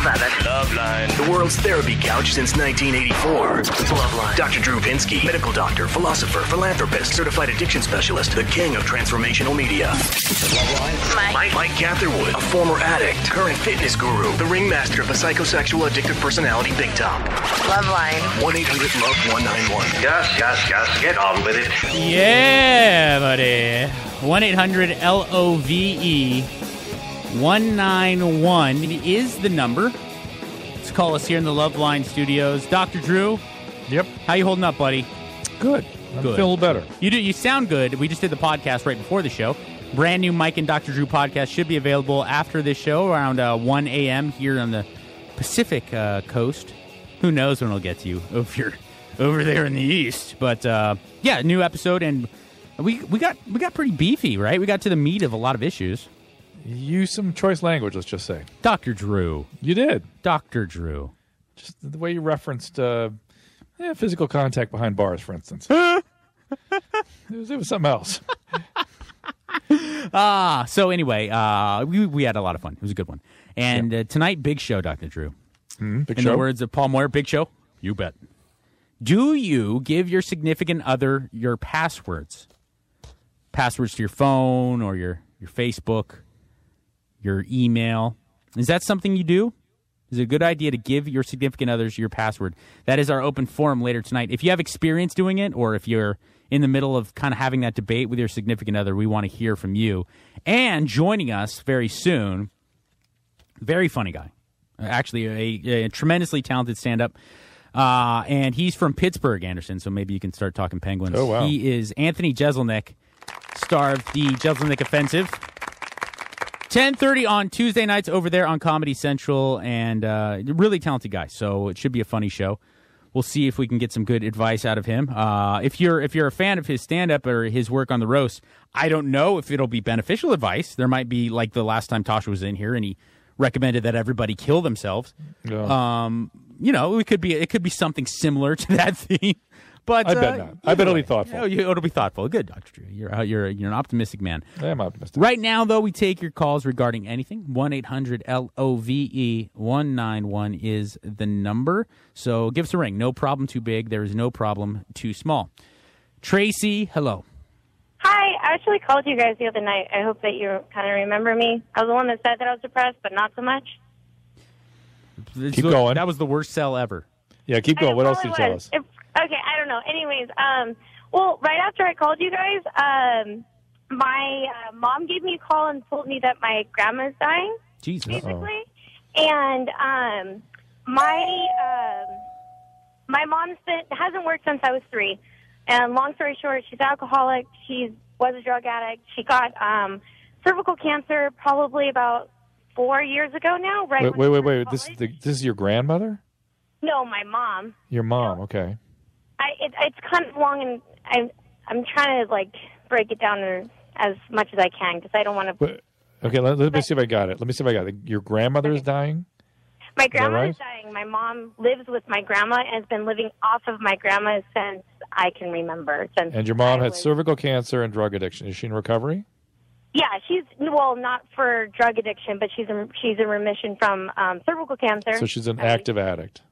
Loveline. The world's therapy couch since 1984. Loveline. Dr. Drew Pinsky, medical doctor, philosopher, philanthropist, certified addiction specialist, the king of transformational media. Loveline. Mike Catherwood, a former addict, current fitness guru, the ringmaster of the psychosexual addictive personality Big Top. Loveline. 1-800-LOVE-191. Yes. Get on with it. Yeah, buddy. 1-800-LOVE 191 is the number. Let's call us here in the Loveline studios. Dr. Drew. Yep. How you holding up, buddy? Good. I'm feeling better. You sound good. We just did the podcast right before the show. Brand new Mike and Dr. Drew podcast should be available after this show around 1 a.m. here on the Pacific coast. Who knows when it'll get to you if you're over there in the east. But yeah, new episode, and we got pretty beefy, right? We got to the meat of a lot of issues. Use some choice language, let's just say. Dr. Drew. You did. Dr. Drew. Just the way you referenced physical contact behind bars, for instance. it was something else. So anyway, we had a lot of fun. It was a good one. And tonight, big show, Dr. Drew. Big In show. the words of Paul Moyer, big show. You bet. Do you give your significant other your passwords? Passwords to your phone or your Facebook, your email. Is that something you do? Is it a good idea to give your significant others your password? That is our open forum later tonight. If you have experience doing it, or if you're in the middle of kind of having that debate with your significant other, we want to hear from you. And joining us very soon, very funny guy. Actually, a tremendously talented stand-up. And he's from Pittsburgh, Anderson, so maybe you can start talking Penguins. Oh, wow. He is Anthony Jeselnik, star of the Jeselnik Offensive. 10:30 on Tuesday nights over there on Comedy Central, and really talented guy, so it should be a funny show. We'll see if we can get some good advice out of him. If you're a fan of his stand-up or his work on the roast, I don't know if it'll be beneficial advice. There might be, like the last time Tasha was in here, and he recommended that everybody kill themselves. Yeah. It could be something similar to that theme. But I bet not. I bet it'll be thoughtful. It'll be thoughtful. Good, Dr. Drew. You're an optimistic man. I am optimistic. Right now, though, we take your calls regarding anything. 1-800-LOVE 191 is the number. So give us a ring. No problem too big. There is no problem too small. Tracy, hello. Hi, I actually called you guys the other night. I hope that you kind of remember me. I was the one that said that I was depressed, but not so much. Keep going. That was the worst sell ever. Yeah, keep going. What else did you tell us? Okay, I don't know. Anyways, well, right after I called you guys, my mom gave me a call and told me that my grandma's dying, Jesus. basically. And my mom hasn't worked since I was 3. And long story short, she's alcoholic. She was a drug addict. She got cervical cancer probably about 4 years ago now. Right? Wait. This is your grandmother? No, my mom. Your mom, okay. It's kind of long, and I'm trying to break it down as much as I can because I don't want to. Okay, let me see if I got it. Your grandmother is dying? My grandma right? is dying. My mom lives with my grandma and has been living off of my grandma since I can remember. And your mom had cervical cancer and drug addiction. Is she in recovery? Yeah, she's not for drug addiction, but she's in remission from cervical cancer. So she's an active addict.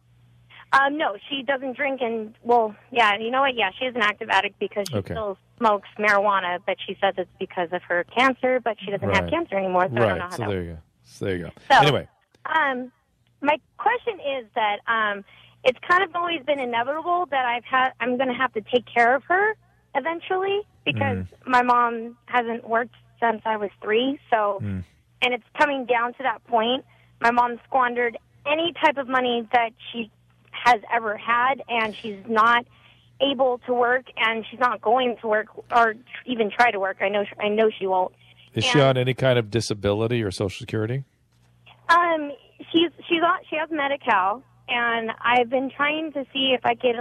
No, she doesn't drink, and you know what? Yeah, she is an active addict because she still smokes marijuana, but she says it's because of her cancer, but she doesn't have cancer anymore, so I don't know how there you go. So, anyway. My question is that it's kind of always been inevitable that I'm going to have to take care of her eventually because my mom hasn't worked since I was 3, and it's coming down to that point. My mom squandered any type of money that she has ever had, and she's not able to work, and she's not going to work or even try to work. I know she won't. Is she on any kind of disability or Social Security? She has Medi-Cal, and I've been trying to see if I could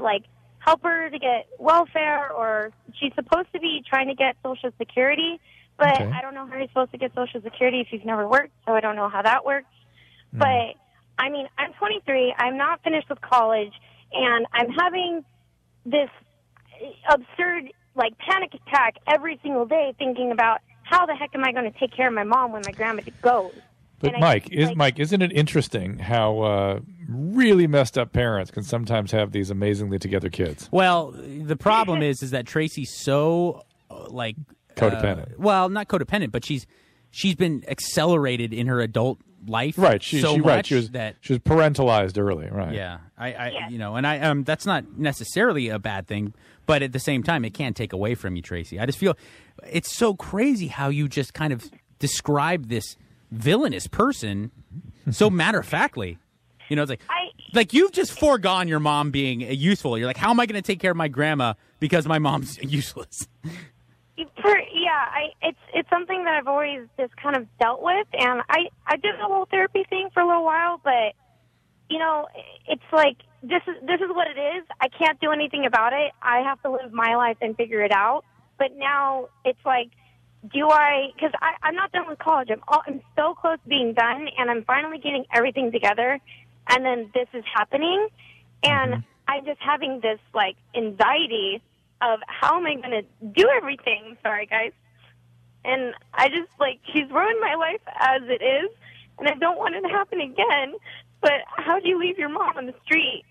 help her to get welfare, or she's supposed to be trying to get Social Security, but I don't know how you're supposed to get Social Security if you've never worked, so I don't know how that works. But I mean, I'm 23. I'm not finished with college, and I'm having this absurd panic attack every single day, thinking about how the heck am I going to take care of my mom when my grandma goes. But Mike, isn't it interesting how really messed up parents can sometimes have these amazingly together kids? Well, the problem is that Tracy's so Codependent. Well, not codependent, but she's been accelerated in her adult life. Right. She was parentalized early. Right. Yeah. I that's not necessarily a bad thing, but at the same time, it can't take away from you, Tracy. I just feel it's so crazy how you just kind of describe this villainous person so matter-of-factly. It's like you've just foregone your mom being useful. You're like, how am I going to take care of my grandma because my mom's useless? It's something that I've always just kind of dealt with, and I did the whole therapy thing for a little while, but it's like this is what it is. I can't do anything about it. I have to live my life and figure it out. But now it's like, because I'm not done with college. I'm so close to being done, and I'm finally getting everything together, and then this is happening, and I'm just having this anxiety of how am I going to do everything? Sorry, guys. And I just, she's ruined my life as it is, and I don't want it to happen again. But how do you leave your mom on the street?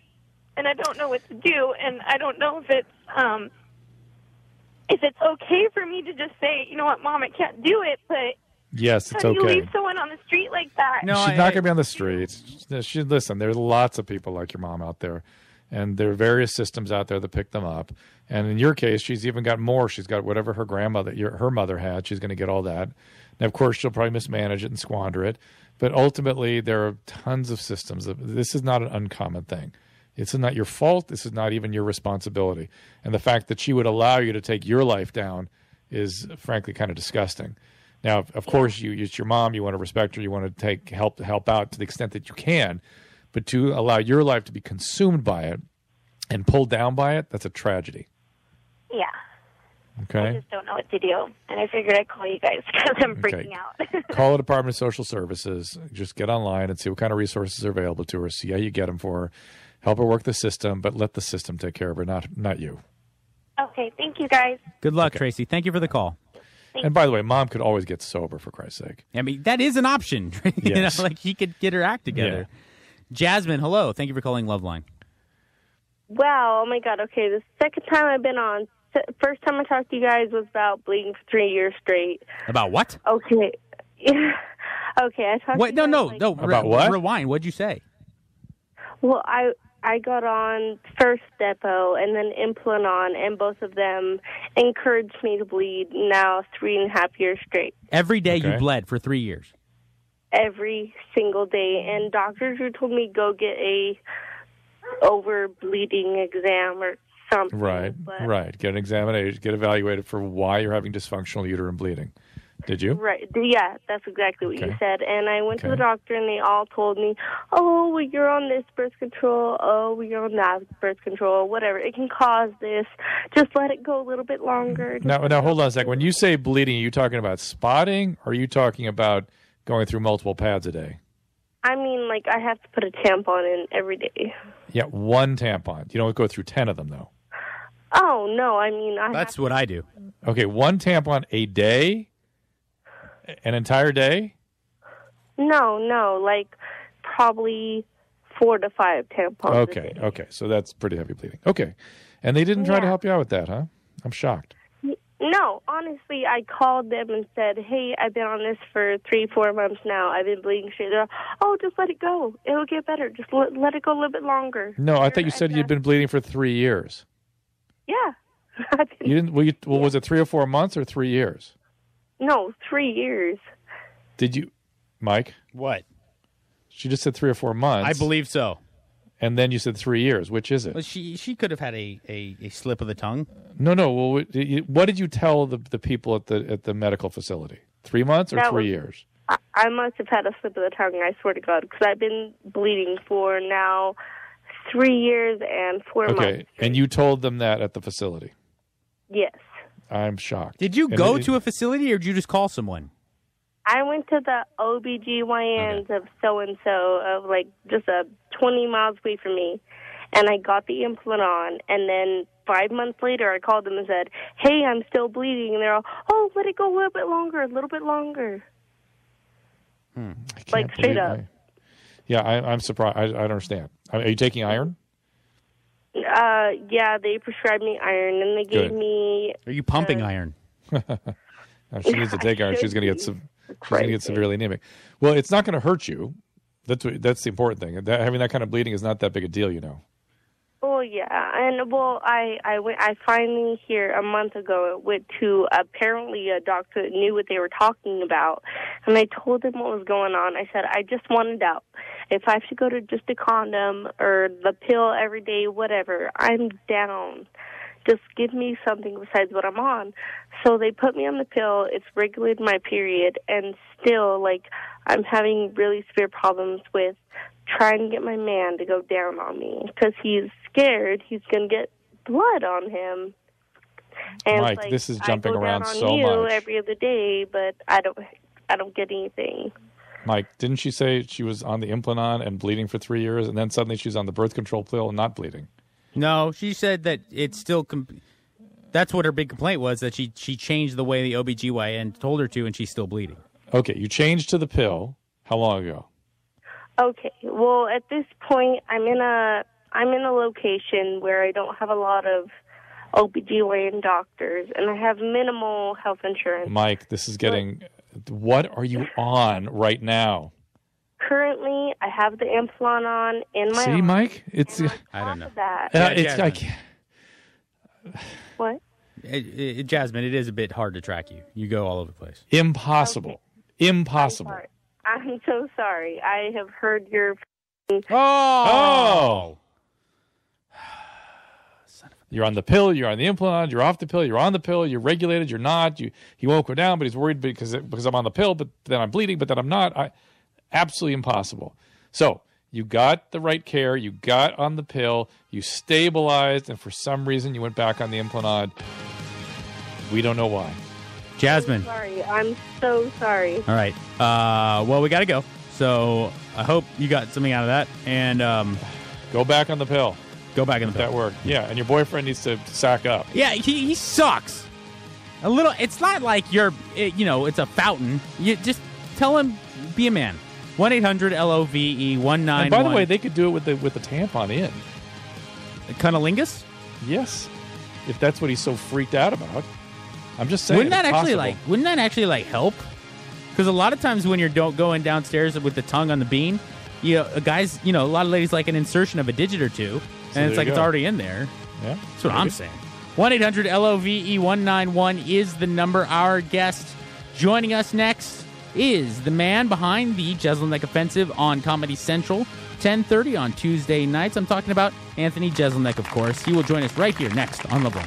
And I don't know what to do, and I don't know if it's okay for me to just say, you know what, Mom, I can't do it, but yes, it's how okay. do you leave someone on the street like that? No, she's not going to be on the streets. Listen, there's lots of people like your mom out there. And there are various systems out there that pick them up. And in your case, she's even got more. She's got whatever her her mother had. She's going to get all that. And, of course, she'll probably mismanage it and squander it. But ultimately, there are tons of systems. This is not an uncommon thing. This is not your fault. This is not even your responsibility. And the fact that she would allow you to take your life down is, frankly, kind of disgusting. Now, of course, it's your mom. You want to respect her. You want to help out to the extent that you can. But to allow your life to be consumed by it and pulled down by it, that's a tragedy. Yeah. Okay. I just don't know what to do. And I figured I'd call you guys because I'm freaking out. Call the Department of Social Services. Just get online and see what kind of resources are available to her. See how you get them for her. Help her work the system, but let the system take care of her, not you. Okay. Thank you, guys. Good luck, Tracy. Thank you for the call. And by the way, Mom could always get sober, for Christ's sake. I mean, that is an option. Yes. She could get her act together. Yeah. Jasmine, hello. Thank you for calling Loveline. Wow. Oh, my God. Okay, the second time I've been on, first time I talked to you guys was about bleeding for 3 years straight. About what? Okay. Okay, I talked to you guys, no. About what? Rewind. What'd you say? Well, I got on first Depo and then Implanon, and both of them encouraged me to bleed now 3.5 years straight. Every day you bled for 3 years? Every single day. And doctors who told me go get a over-bleeding exam or something. Right. Get an examination, get evaluated for why you're having dysfunctional uterine bleeding. Did you? Right. Yeah, that's exactly what you said. And I went to the doctor, and they all told me, oh, well, you're on this birth control. Oh, well, you're on that birth control. Whatever. It can cause this. Just let it go a little bit longer. Now, hold on a second. When you say bleeding, are you talking about spotting, or are you talking about going through multiple pads a day? I mean, I have to put a tampon in every day. Yeah, one tampon. You don't go through 10 of them, though. Oh, no. I mean, that's what I do. Okay, one tampon a day? An entire day? No, probably 4 to 5 tampons. Okay. So that's pretty heavy bleeding. Okay. And they didn't try to help you out with that, huh? I'm shocked. No, honestly, I called them and said, hey, I've been on this for 3-4 months now. I've been bleeding straight. They're like, oh, just let it go. It'll get better. Just let it go a little bit longer. No, I thought you said you'd been bleeding for 3 years. Yeah. You didn't? Was it 3 or 4 months or 3 years? No, 3 years. Did you, Mike? What? She just said 3 or 4 months. I believe so. And then you said 3 years. Which is it? Well, she could have had a slip of the tongue. No. Well, what did you tell the people at the medical facility? 3 months or 3 years? I must have had a slip of the tongue, I swear to God, because I've been bleeding for now 3 years and 4 months. Okay, and you told them that at the facility? Yes. I'm shocked. Did you go to a facility, or did you just call someone? I went to the OBGYNs of so-and-so, of just 20 miles away from me, and I got the Implanon, and then 5 months later I called them and said, hey, I'm still bleeding, and they're all, oh, let it go a little bit longer. Like, straight up. I'm surprised. I don't understand. Are you taking iron? Yeah, they prescribed me iron, and they gave me... Are you pumping iron? If she needs to take iron, she's going to get severely anemic. Well, it's not going to hurt you. That's the important thing. Having that kind of bleeding is not that big a deal, you know. Oh, yeah. And, well, I finally here a month ago went to apparently a doctor that knew what they were talking about. And I told him what was going on. I said, I just wanted out. If I have to go to just a condom or the pill every day, whatever, I'm down. Just give me something besides what I'm on. So they put me on the pill. It's regulated my period. And still, like, I'm having really severe problems with trying to get my man to go down on me because he's scared he's going to get blood on him. And Mike, like, this is jumping around so much. I go down on you every other day, but I don't get anything. Mike, didn't she say she was on the Implanon and bleeding for 3 years, and then suddenly she's on the birth control pill and not bleeding? No, she said that it's still... that's what her big complaint was, that she changed the way the OBGYN told her to, and she's still bleeding. Okay, you changed to the pill. How long ago? Okay, well, at this point, I'm in a location where I don't have a lot of OBGYN doctors, and I have minimal health insurance. Mike, this is getting... What are you on right now? Currently, I have the Implanon on in my See, Mike? It's... I don't know. That, what? Jasmine, it is a bit hard to track you. You go all over the place. Impossible. Okay. Impossible. I'm so sorry. I have heard your... Oh! You're on the pill, you're on the Implanon, you're off the pill, you're on the pill, you're regulated, you're not. He won't go down, but he's worried because I'm on the pill, but then I'm bleeding, but then I'm not. Absolutely impossible. So you got the right care, you got on the pill, you stabilized, and for some reason you went back on the Implanon. We don't know why. Jasmine. I'm so sorry. All right. Well, we got to go. So I hope you got something out of that. And go back on the pill. Go back on the pill. That worked. Yeah, and your boyfriend needs to sack up. Yeah, he sucks. A little. It's not like it's a fountain. You just tell him, be a man. 1-800-LOVE-191. And by the way, they could do it with the tampon in. Cunnilingus? Yes, if that's what he's so freaked out about. I'm just saying. Wouldn't that actually help? Because a lot of times when you're going downstairs with the tongue on the bean, guys, a lot of ladies like an insertion of a digit or two, and it's like it's already in there. Yeah, that's what I'm saying. 1-800-LOVE-191 is the number. Our guest joining us next is the man behind the Jeselnik Offensive on Comedy Central, 10:30 on Tuesday nights. I'm talking about Anthony Jeselnik, of course. He will join us right here next on Loveline.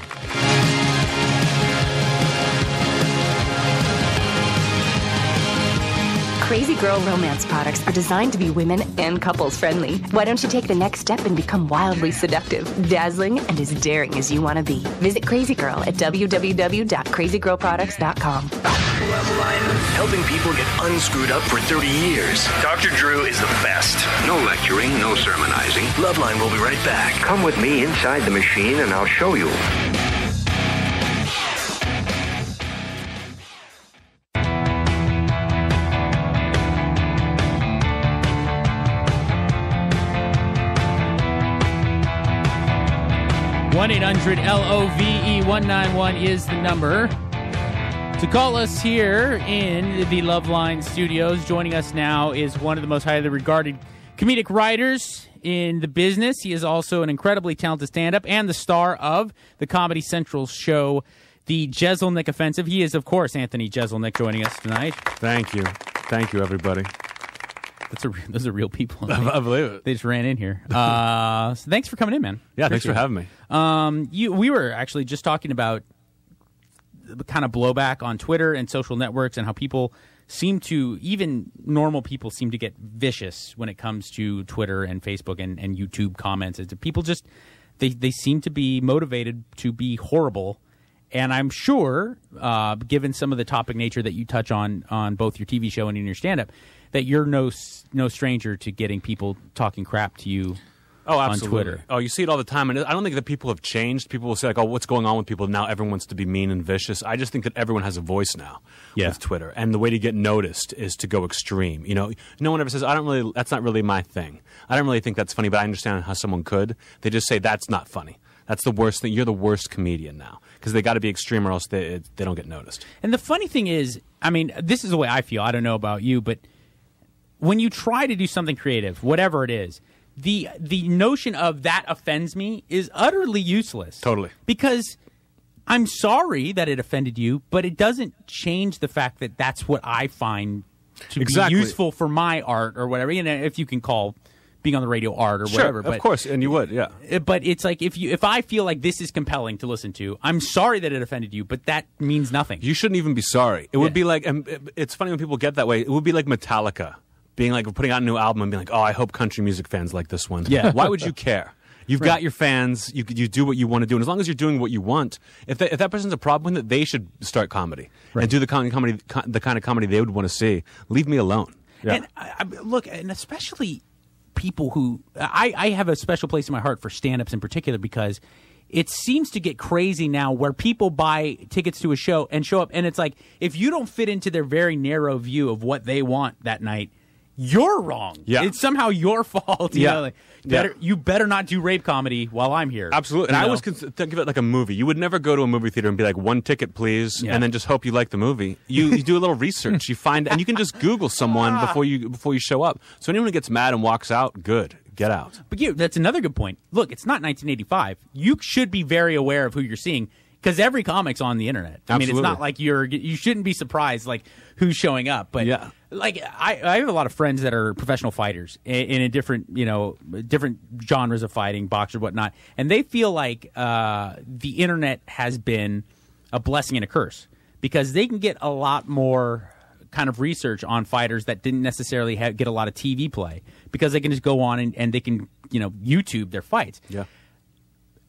Crazy Girl romance products are designed to be women and couples friendly. Why don't you take the next step and become wildly seductive, dazzling, and as daring as you want to be? Visit Crazy Girl at www.crazygirlproducts.com. Loveline, helping people get unscrewed up for 30 years. Dr. Drew is the best. No lecturing, no sermonizing. Loveline will be right back. Come with me inside the machine and I'll show you. One 1-800-LOVE-191 is the number to call us here in the Loveline studios. Joining us now is one of the most highly regarded comedic writers in the business. He is also an incredibly talented stand-up and the star of the Comedy Central show, The Jeselnik Offensive. He is, of course, Anthony Jeselnik joining us tonight. Thank you. Thank you, everybody. Those are real people. I believe it. They just ran in here. So thanks for coming in, man. Yeah, thanks for having me. We were actually just talking about the kind of blowback on Twitter and social networks and how people seem to, even normal people seem to get vicious when it comes to Twitter and Facebook and YouTube comments. People just, they seem to be motivated to be horrible. And I'm sure, given some of the topic nature that you touch on both your TV show and in your stand-up, that you're no stranger to getting people talking crap to you on Twitter. Oh, you see it all the time. And I don't think that people have changed. People will say, like, oh, what's going on with people now? Everyone wants to be mean and vicious. I just think that everyone has a voice now with Twitter. And the way to get noticed is to go extreme. You know, no one ever says, that's not really my thing. I don't really think that's funny, but I understand how someone could. They just say, that's not funny. That's the worst thing. You're the worst comedian now. Because they got to be extreme or else they don't get noticed. And the funny thing is, I mean, this is the way I feel. I don't know about you, but when you try to do something creative, whatever it is, the notion of that offends me is utterly useless. Totally. Because I'm sorry that it offended you, but it doesn't change the fact that that's what I find to be useful for my art or whatever. You know, if you can call being on the radio art or whatever. But, of course, and you would, yeah. But it's like if I feel like this is compelling to listen to, I'm sorry that it offended you, but that means nothing. You shouldn't even be sorry. It would be like, and it's funny when people get that way, it would be like Metallica being like, putting out a new album and being like, oh, I hope country music fans like this one. Yeah. Why would you care? You've got your fans. You do what you want to do, and as long as you're doing what you want, if that person's a problem with it, they should start comedy and do the kind of comedy they would want to see. Leave me alone. Yeah. And look, and especially people who I have a special place in my heart for stand-ups in particular, because it seems to get crazy now where people buy tickets to a show and show up, and it's like if you don't fit into their very narrow view of what they want that night, you're wrong. Yeah. It's somehow your fault. You know, like, you better not do rape comedy while I'm here. Absolutely. And I always think of it like a movie. You would never go to a movie theater and be like, one ticket, please, and then just hope you like the movie. You do a little research. You find, and you can just Google someone before you show up. So anyone who gets mad and walks out, good. Get out. But that's another good point. Look, it's not 1985. You should be very aware of who you're seeing, because every comic's on the internet. I mean, it's not like you shouldn't be surprised like who's showing up. But like I have a lot of friends that are professional fighters in a different different genres of fighting, boxers, whatnot, and they feel like the internet has been a blessing and a curse, because they can get a lot more kind of research on fighters that didn't necessarily get a lot of TV play, because they can just go on and they can YouTube their fights. Yeah.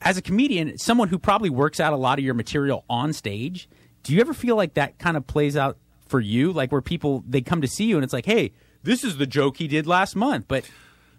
As a comedian, someone who probably works out a lot of your material on stage, do you ever feel like that kind of plays out for you? Like where people, they come to see you and it's like, hey, this is the joke he did last month. But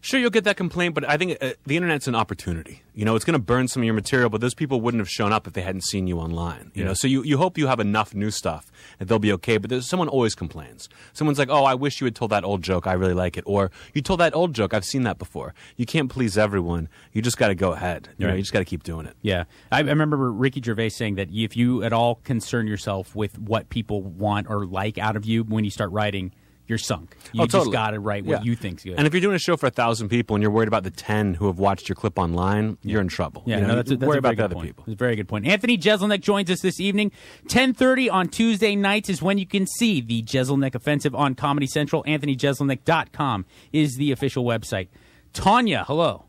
sure, you'll get that complaint, but I think the internet's an opportunity. It's going to burn some of your material, but those people wouldn't have shown up if they hadn't seen you online. You know, so you hope you have enough new stuff that they'll be okay. But someone always complains. Someone's like, "Oh, I wish you had told that old joke. I really like it." Or, "You told that old joke. I've seen that before." You can't please everyone. You just got to go ahead. You know, you just got to keep doing it. Yeah, I remember Ricky Gervais saying that if you at all concern yourself with what people want or like out of you when you start writing, you're sunk. You just got to write what you think's good. And if you're doing a show for 1,000 people and you're worried about the 10 who have watched your clip online, you're in trouble. Yeah, that's worry about the other people. That's a very good point. Anthony Jeselnik joins us this evening. 10:30 on Tuesday nights is when you can see the Jeselnik Offensive on Comedy Central. AnthonyJeselnik.com is the official website. Tanya, hello.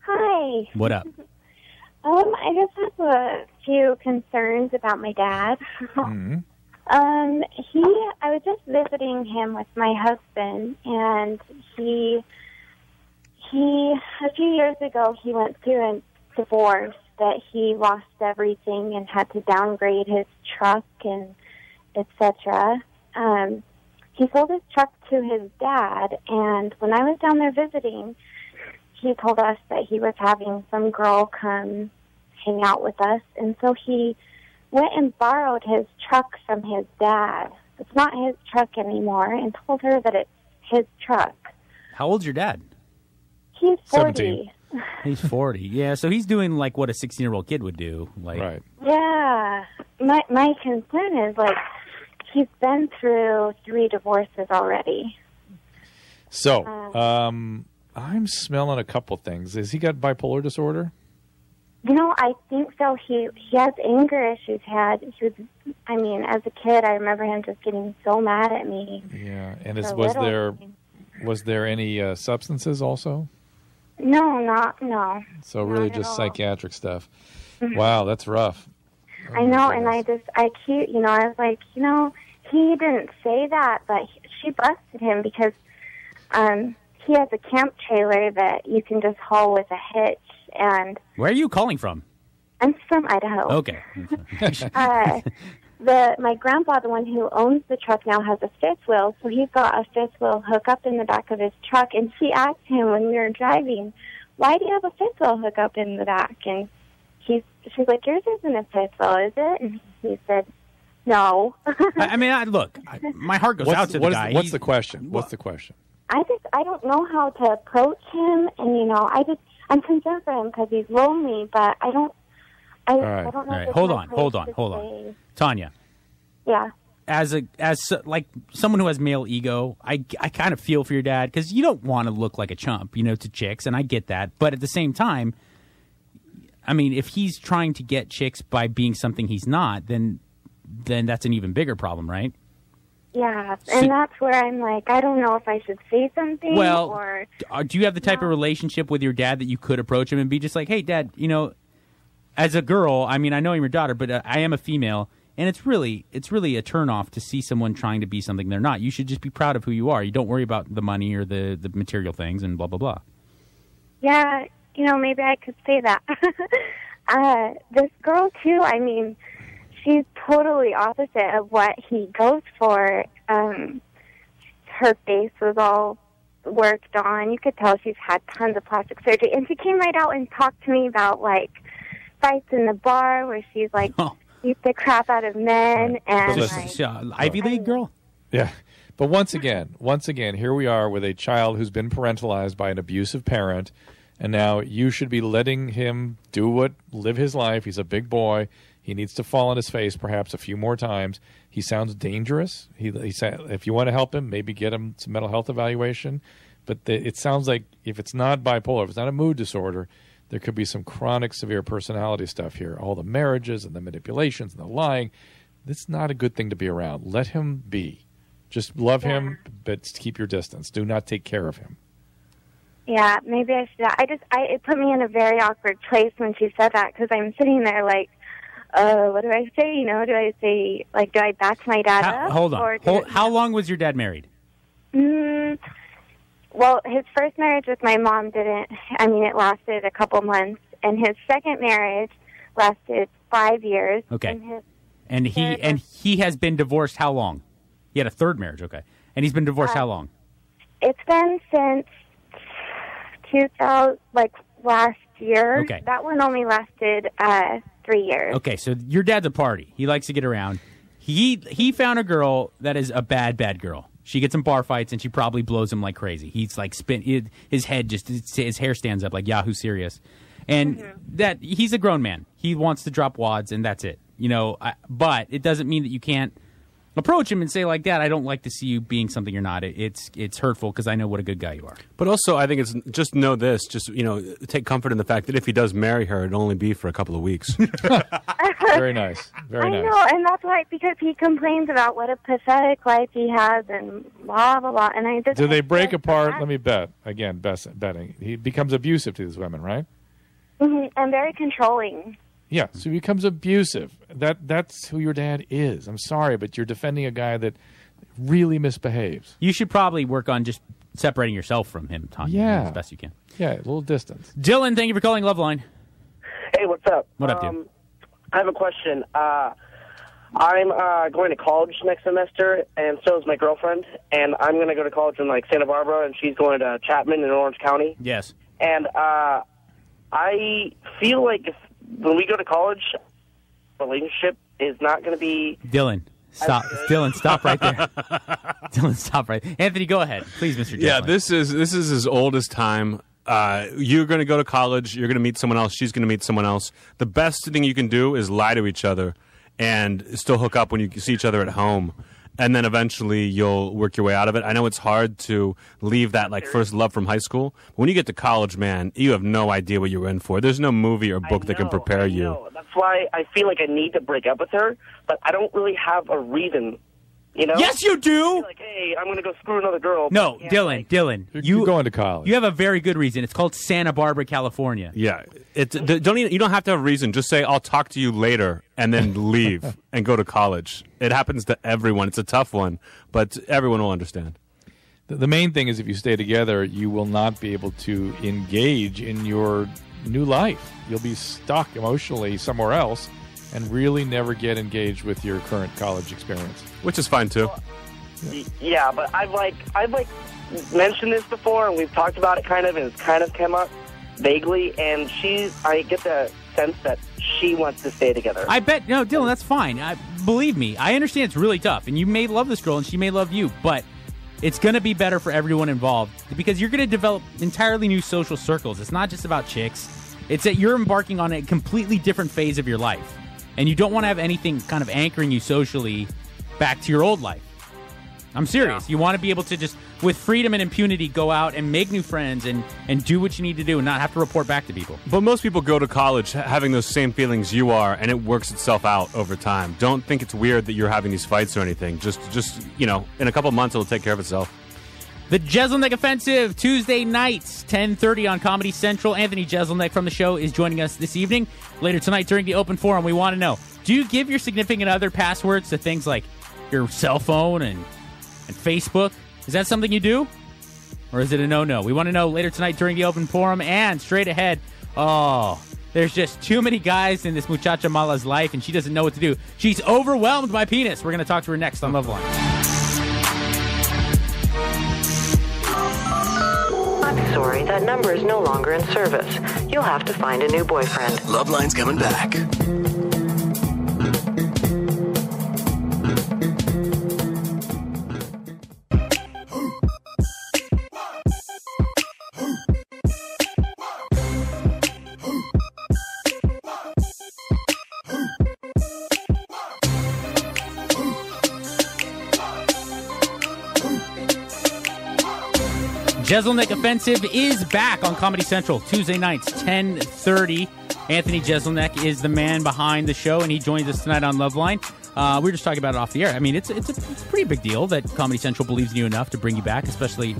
Hi. What up? I just have a few concerns about my dad. Mm-hmm. I was just visiting him with my husband, and he a few years ago, he went through a divorce that he lost everything and had to downgrade his truck and etc. He sold his truck to his dad, and when I was down there visiting, he told us that he was having some girl come hang out with us, and so he went and borrowed his truck from his dad. It's not his truck anymore, and told her that it's his truck. How old's your dad? He's 40. 17. He's 40. Yeah, so he's doing like what a 16-year-old kid would do. Like, right. Yeah. My concern is, like, he's been through 3 divorces already. So, I'm smelling a couple things. Has he got bipolar disorder? I think so. He has anger issues. As a kid, I remember him just getting so mad at me. Yeah, and was there any substances also? No. So really just psychiatric stuff. Mm-hmm. Wow, that's rough. Oh, I know, and I was like, he didn't say that, but she busted him because he has a camp trailer that you can just haul with a hitch. And where are you calling from? I'm from Idaho. Okay. My grandpa, the one who owns the truck now, has a fifth wheel, so he's got a fifth wheel hookup in the back of his truck. And she asked him when we were driving, why do you have a fifth-wheel hookup in the back? And she's like, yours isn't a fifth-wheel, is it? And he said, no. I mean, look, my heart goes out to the guy. What's the question? What's the question? I don't know how to approach him, and, I'm concerned for him because he's lonely, but I don't know. All right. Hold on. Tanya. Yeah. As like someone who has male ego, I kind of feel for your dad because you don't want to look like a chump, to chicks, and I get that. But at the same time, I mean, if he's trying to get chicks by being something he's not, then that's an even bigger problem, right? Yeah, and that's where I'm like, I don't know if I should say something. Well, or, do you have the type of relationship with your dad that you could approach him and be just like, hey, Dad, as a girl, I mean, I know I'm your daughter, but I am a female. And it's really a turnoff to see someone trying to be something they're not. You should just be proud of who you are. You don't worry about the money or the material things and blah, blah, blah. Yeah, maybe I could say that. This girl, too, I mean, she's totally opposite of what he goes for. Her face was all worked on. You could tell she's had tons of plastic surgery. And she came right out and talked to me about, like, fights in the bar where she's like... Oh. Beat the crap out of men and Ivy League girl. Yeah, but once again, here we are with a child who's been parentalized by an abusive parent, and now you should be letting him live his life. He's a big boy. He needs to fall on his face perhaps a few more times. He sounds dangerous. He said, if you want to help him, maybe get him some mental health evaluation. But it sounds like if it's not bipolar, if it's not a mood disorder, there could be some chronic, severe personality stuff here. All the marriages and the manipulations and the lying. This is not a good thing to be around. Let him be. Just love him, but keep your distance. Do not take care of him. Yeah, maybe I should. It put me in a very awkward place when she said that because I'm sitting there like, what do I say? Do I say, like, do I back my dad up? Hold on. How long was your dad married? Well, his first marriage with my mom it lasted a couple months. And his second marriage lasted 5 years. Okay. And he has been divorced how long? He had a third marriage, okay. And he's been divorced how long? It's been since 2000, last year. Okay. That one only lasted 3 years. Okay, so your dad's a party. He likes to get around. He found a girl that is a bad girl. She gets in bar fights, and she probably blows him like crazy. He's like his head his hair stands up like Yahoo Serious, and that he's a grown man. He wants to drop wads, and that's it. But it doesn't mean that you can't approach him and say like that. I don't like to see you being something you're not. It's hurtful because I know what a good guy you are. But also, I think it's just know this. Just take comfort in the fact that if he does marry her, it'll only be for a couple of weeks. Very nice. Very nice. I know, and that's why, because he complains about what a pathetic life he has and blah, blah, blah. And I just... Do they break apart? Let me bet. Again, betting. He becomes abusive to these women, right? Mm-hmm. And very controlling. Yeah, so he becomes abusive. That's who your dad is. I'm sorry, but you're defending a guy that really misbehaves. You should probably work on just separating yourself from him, Tanya, as best you can. Yeah, a little distance. Dylan, thank you for calling Loveline. Hey, what's up? What up, dude? I have a question. I'm going to college next semester, and so is my girlfriend. And I'm going to go to college in, Santa Barbara, and she's going to Chapman in Orange County. Yes. And I feel like when we go to college, relationship is not going to be... Dylan, stop. Dylan, stop right there. Dylan, stop right there. Anthony, go ahead. Please, Mr. Jeselnik. Yeah, this is as old as time. You're going to go to college. You're going to meet someone else. She's going to meet someone else. The best thing you can do is lie to each other and still hook up when you see each other at home. And then eventually you'll work your way out of it. I know it's hard to leave that first love from high school. But when you get to college, man, you have no idea what you're in for. There's no movie or book that can prepare you. That's why I feel like I need to break up with her, but I don't really have a reason. Yes, you do. Like, hey, I'm going to go screw another girl. No, Dylan. You're going to college. You have a very good reason. It's called Santa Barbara, California. Yeah, you don't have to have a reason. Just say I'll talk to you later, and then leave and go to college. It happens to everyone. It's a tough one, but everyone will understand. The main thing is if you stay together, you will not be able to engage in your new life. You'll be stuck emotionally somewhere else and really never get engaged with your current college experience. Which is fine, too. Yeah, but I've mentioned this before, and we've talked about it kind of, and it's kind of come up. vaguely, and I get the sense that she wants to stay together. I bet, no, Dylan, that's fine. Believe me, I understand it's really tough, and you may love this girl, and she may love you, but it's going to be better for everyone involved because you're going to develop entirely new social circles. It's not just about chicks. It's that you're embarking on a completely different phase of your life, and you don't want to have anything kind of anchoring you socially back to your old life. I'm serious. Yeah. You want to be able to just, with freedom and impunity, go out and make new friends and do what you need to do and not have to report back to people. But most people go to college having those same feelings you are, and it works itself out over time. Don't think it's weird that you're having these fights or anything. Just in a couple of months, it'll take care of itself. The Jeselnik Offensive, Tuesday nights, 10:30 on Comedy Central. Anthony Jeselnik from the show is joining us this evening. Later tonight during the open forum, we want to know, do you give your significant other passwords to things like your cell phone and Facebook? Is that something you do? Or is it a no-no? We want to know later tonight during the open forum. And straight ahead, there's just too many guys in this muchacha Mala's life, and she doesn't know what to do. She's overwhelmed by penis. We're going to talk to her next on Loveline. I'm sorry, that number is no longer in service. You'll have to find a new boyfriend. Loveline's coming back. Jeselnik Offensive is back on Comedy Central Tuesday nights, 10:30. Anthony Jeselnik is the man behind the show, and he joins us tonight on Loveline. We were just talking about it off the air. I mean, it's a pretty big deal that Comedy Central believes in you enough to bring you back, especially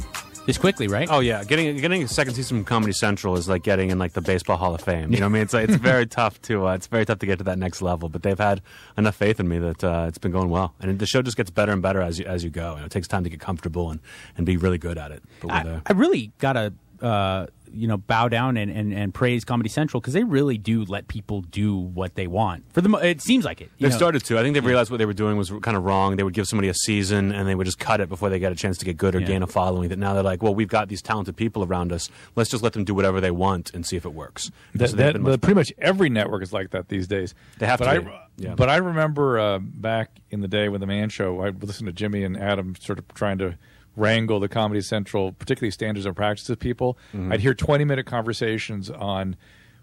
this quickly, right? Oh yeah, getting a second season from Comedy Central is like getting in like the Baseball Hall of Fame. You know what I mean? It's very tough to get to that next level. But they've had enough faith in me that it's been going well, and the show just gets better and better as you go. It takes time to get comfortable and be really good at it. But I really gotta bow down and praise Comedy Central because they really do let people do what they want. It seems like it. They've started to. I think they've realized what they were doing was kind of wrong. They would give somebody a season and they would just cut it before they got a chance to get good or gain a following. That now they're like, well, we've got these talented people around us. Let's just let them do whatever they want and see if it works. Pretty much every network is like that these days. They have to. But I remember back in the day with the Man Show, I would listen to Jimmy and Adam sort of trying to wrangle the Comedy Central, particularly standards and practices people. Mm-hmm. I'd hear 20-minute conversations on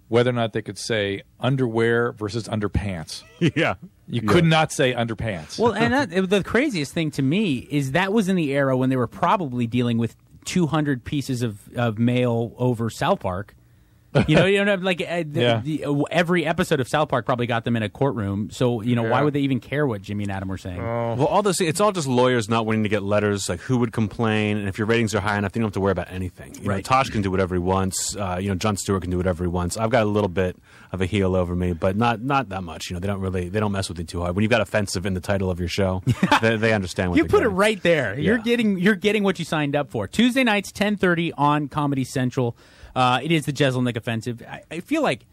whether or not they could say underwear versus underpants. Yeah. You could not say underpants. Well, and the craziest thing to me is that was in the era when they were probably dealing with 200 pieces of mail over South Park. Every episode of South Park probably got them in a courtroom. So, why would they even care what Jimmy and Adam were saying? Well, it's all just lawyers not wanting to get letters, like who would complain, and if your ratings are high enough, they don't have to worry about anything. Right. Tosh can do whatever he wants. Jon Stewart can do whatever he wants. I've got a little bit of a heel over me, but not that much. They don't mess with you too hard. When you've got offensive in the title of your show, they understand what you put getting. It right there. Yeah. You're getting what you signed up for. Tuesday nights, 10:30 on Comedy Central. It is the Jeselnik Offensive. I feel like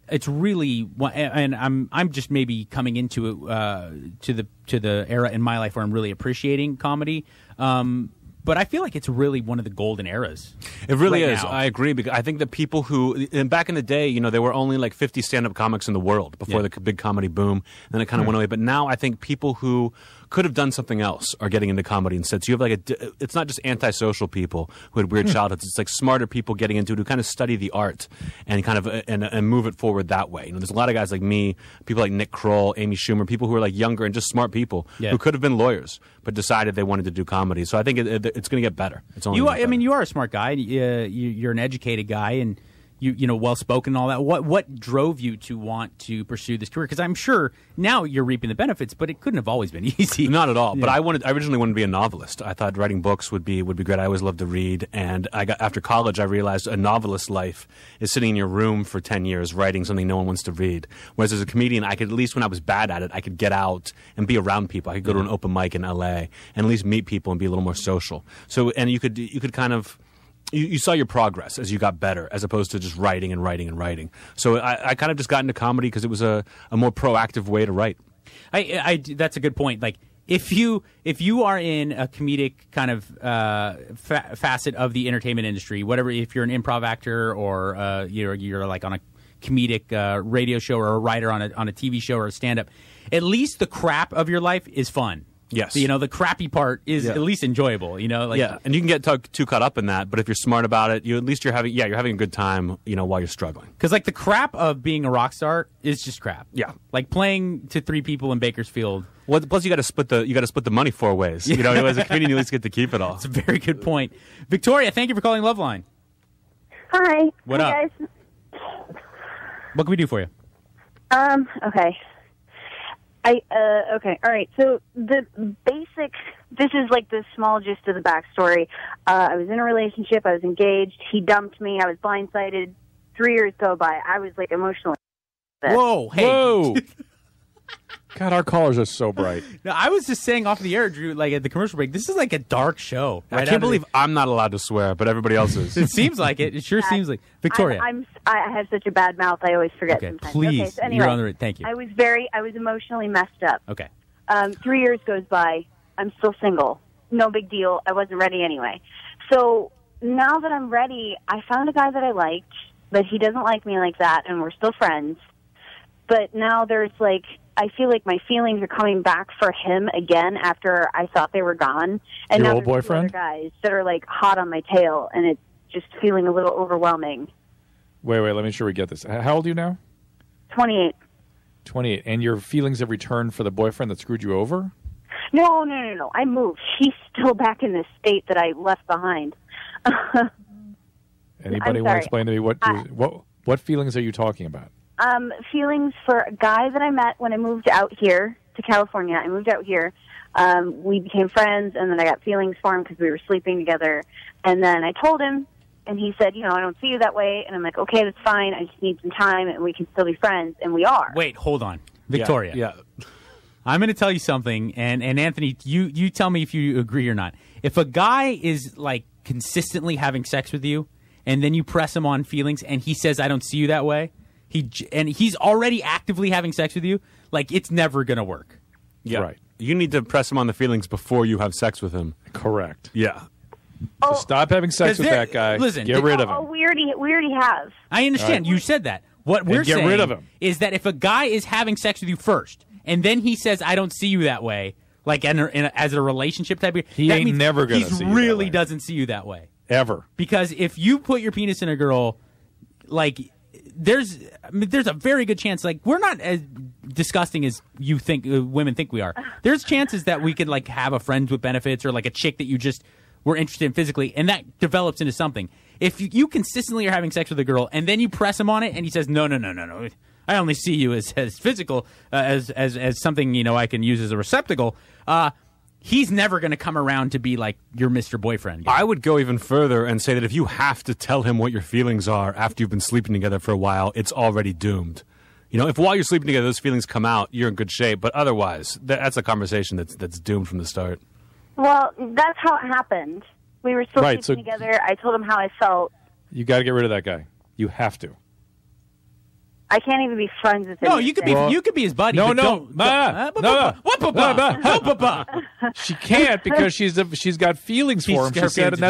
it's really, and I'm just maybe coming into it to the era in my life where I'm really appreciating comedy. But I feel like it's really one of the golden eras. It really right is. Now. I agree. Because I think the people who, back in the day, there were only like 50 stand-up comics in the world before the big comedy boom. And then it kind of went away. But now I think people who could have done something else are getting into comedy instead. So you have it's not just antisocial people who had weird childhoods. It's like smarter people getting into it who kind of study the art and kind of and move it forward that way. There's a lot of guys like me, people like Nick Kroll, Amy Schumer, people who are like younger and just smart people who could have been lawyers but decided they wanted to do comedy. So I think it's going to get better. It's only I mean, you are a smart guy. You're an educated guy, and well spoken and all that. What drove you to want to pursue this career? Because I'm sure now you're reaping the benefits, but it couldn't have always been easy. Not at all. Yeah. But I originally wanted to be a novelist. I thought writing books would be great. I always loved to read, and after college I realized a novelist's life is sitting in your room for 10 years writing something no one wants to read. Whereas as a comedian, I could, at least when I was bad at it, I could get out and be around people. I could go to an open mic in LA and at least meet people and be a little more social. So, and you could kind of. You saw your progress as you got better, as opposed to just writing and writing and writing. So I kind of just got into comedy because it was a more proactive way to write. That's a good point. Like, if you are in a comedic kind of facet of the entertainment industry, whatever, if you're an improv actor or you're like on a comedic radio show or a writer on a TV show or a stand-up, at least the crap of your life is fun. Yes. So, the crappy part is at least enjoyable, and you can get too caught up in that, but if you're smart about it, you're having a good time, while you're struggling. Because the crap of being a rock star is just crap. Yeah. Like playing to 3 people in Bakersfield. Well, plus you got to split the money 4 ways. As a comedian, you at least get to keep it all. It's a very good point. Victoria, thank you for calling Loveline. Hi. What up? Guys. What can we do for you? Okay. Okay, all right. So this is like the small gist of the backstory. I was in a relationship. I was engaged. He dumped me. I was blindsided. 3 years go by. I was emotionally. Whoa! Hey. Whoa! God, our callers are so bright. No, I was just saying off the air, Drew, at the commercial break, this is like a dark show. Right? I can't believe I'm not allowed to swear, but everybody else is. It seems like it. It sure seems like. Victoria. I have such a bad mouth, I always forget okay, sometimes. Please. Okay, so anyway, you're on the right. Thank you. I was emotionally messed up. Okay. 3 years goes by. I'm still single. No big deal. I wasn't ready anyway. So now that I'm ready, I found a guy that I liked, but he doesn't like me like that, and we're still friends. But now there's I feel like my feelings are coming back for him again after I thought they were gone. And your now old there's boyfriend? 2 other guys that are hot on my tail, and it's just feeling a little overwhelming. Wait, let me make sure we get this. How old are you now? 28. 28. And your feelings have returned for the boyfriend that screwed you over? No. I moved. He's still back in the state that I left behind. Anybody want to explain to me what feelings are you talking about? Feelings for a guy that I met when I moved out here to California. I moved out here. We became friends, and then I got feelings for him because we were sleeping together. And then I told him, and he said, I don't see you that way. And I'm like, okay, that's fine. I just need some time, and we can still be friends. And we are. Wait, hold on. Victoria. Yeah. I'm going to tell you something, and Anthony, you tell me if you agree or not. If a guy is, consistently having sex with you, and then you press him on feelings, and he says, I don't see you that way, he's already actively having sex with you, it's never going to work. Yeah. Right. You need to press him on the feelings before you have sex with him. Correct. Yeah. So stop having sex with that guy. Listen, get rid of him. Oh, we already have. I understand. Right. You said that. What we're saying rid of him. Is that if a guy is having sex with you first, and then he says, I don't see you that way, as a relationship type of... He ain't never going to see you that way. He really doesn't see you that way. Ever. Because if you put your penis in a girl, there's a very good chance, we're not as disgusting as you think women think we are. There's chances that we could have a friends with benefits or a chick that you just were interested in physically, and that develops into something. If you consistently are having sex with a girl and then you press him on it and he says, no, I only see you as physical, as something I can use as a receptacle, he's never going to come around to be your Mr. Boyfriend guy. I would go even further and say that if you have to tell him what your feelings are after you've been sleeping together for a while, it's already doomed. If while you're sleeping together those feelings come out, you're in good shape. But otherwise, that's a conversation that's doomed from the start. Well, that's how it happened. We were still sleeping together. I told him how I felt. You got to get rid of that guy. You have to. I can't even be friends with him. No, you could be his buddy. No. She can't because she's got feelings for him. She said,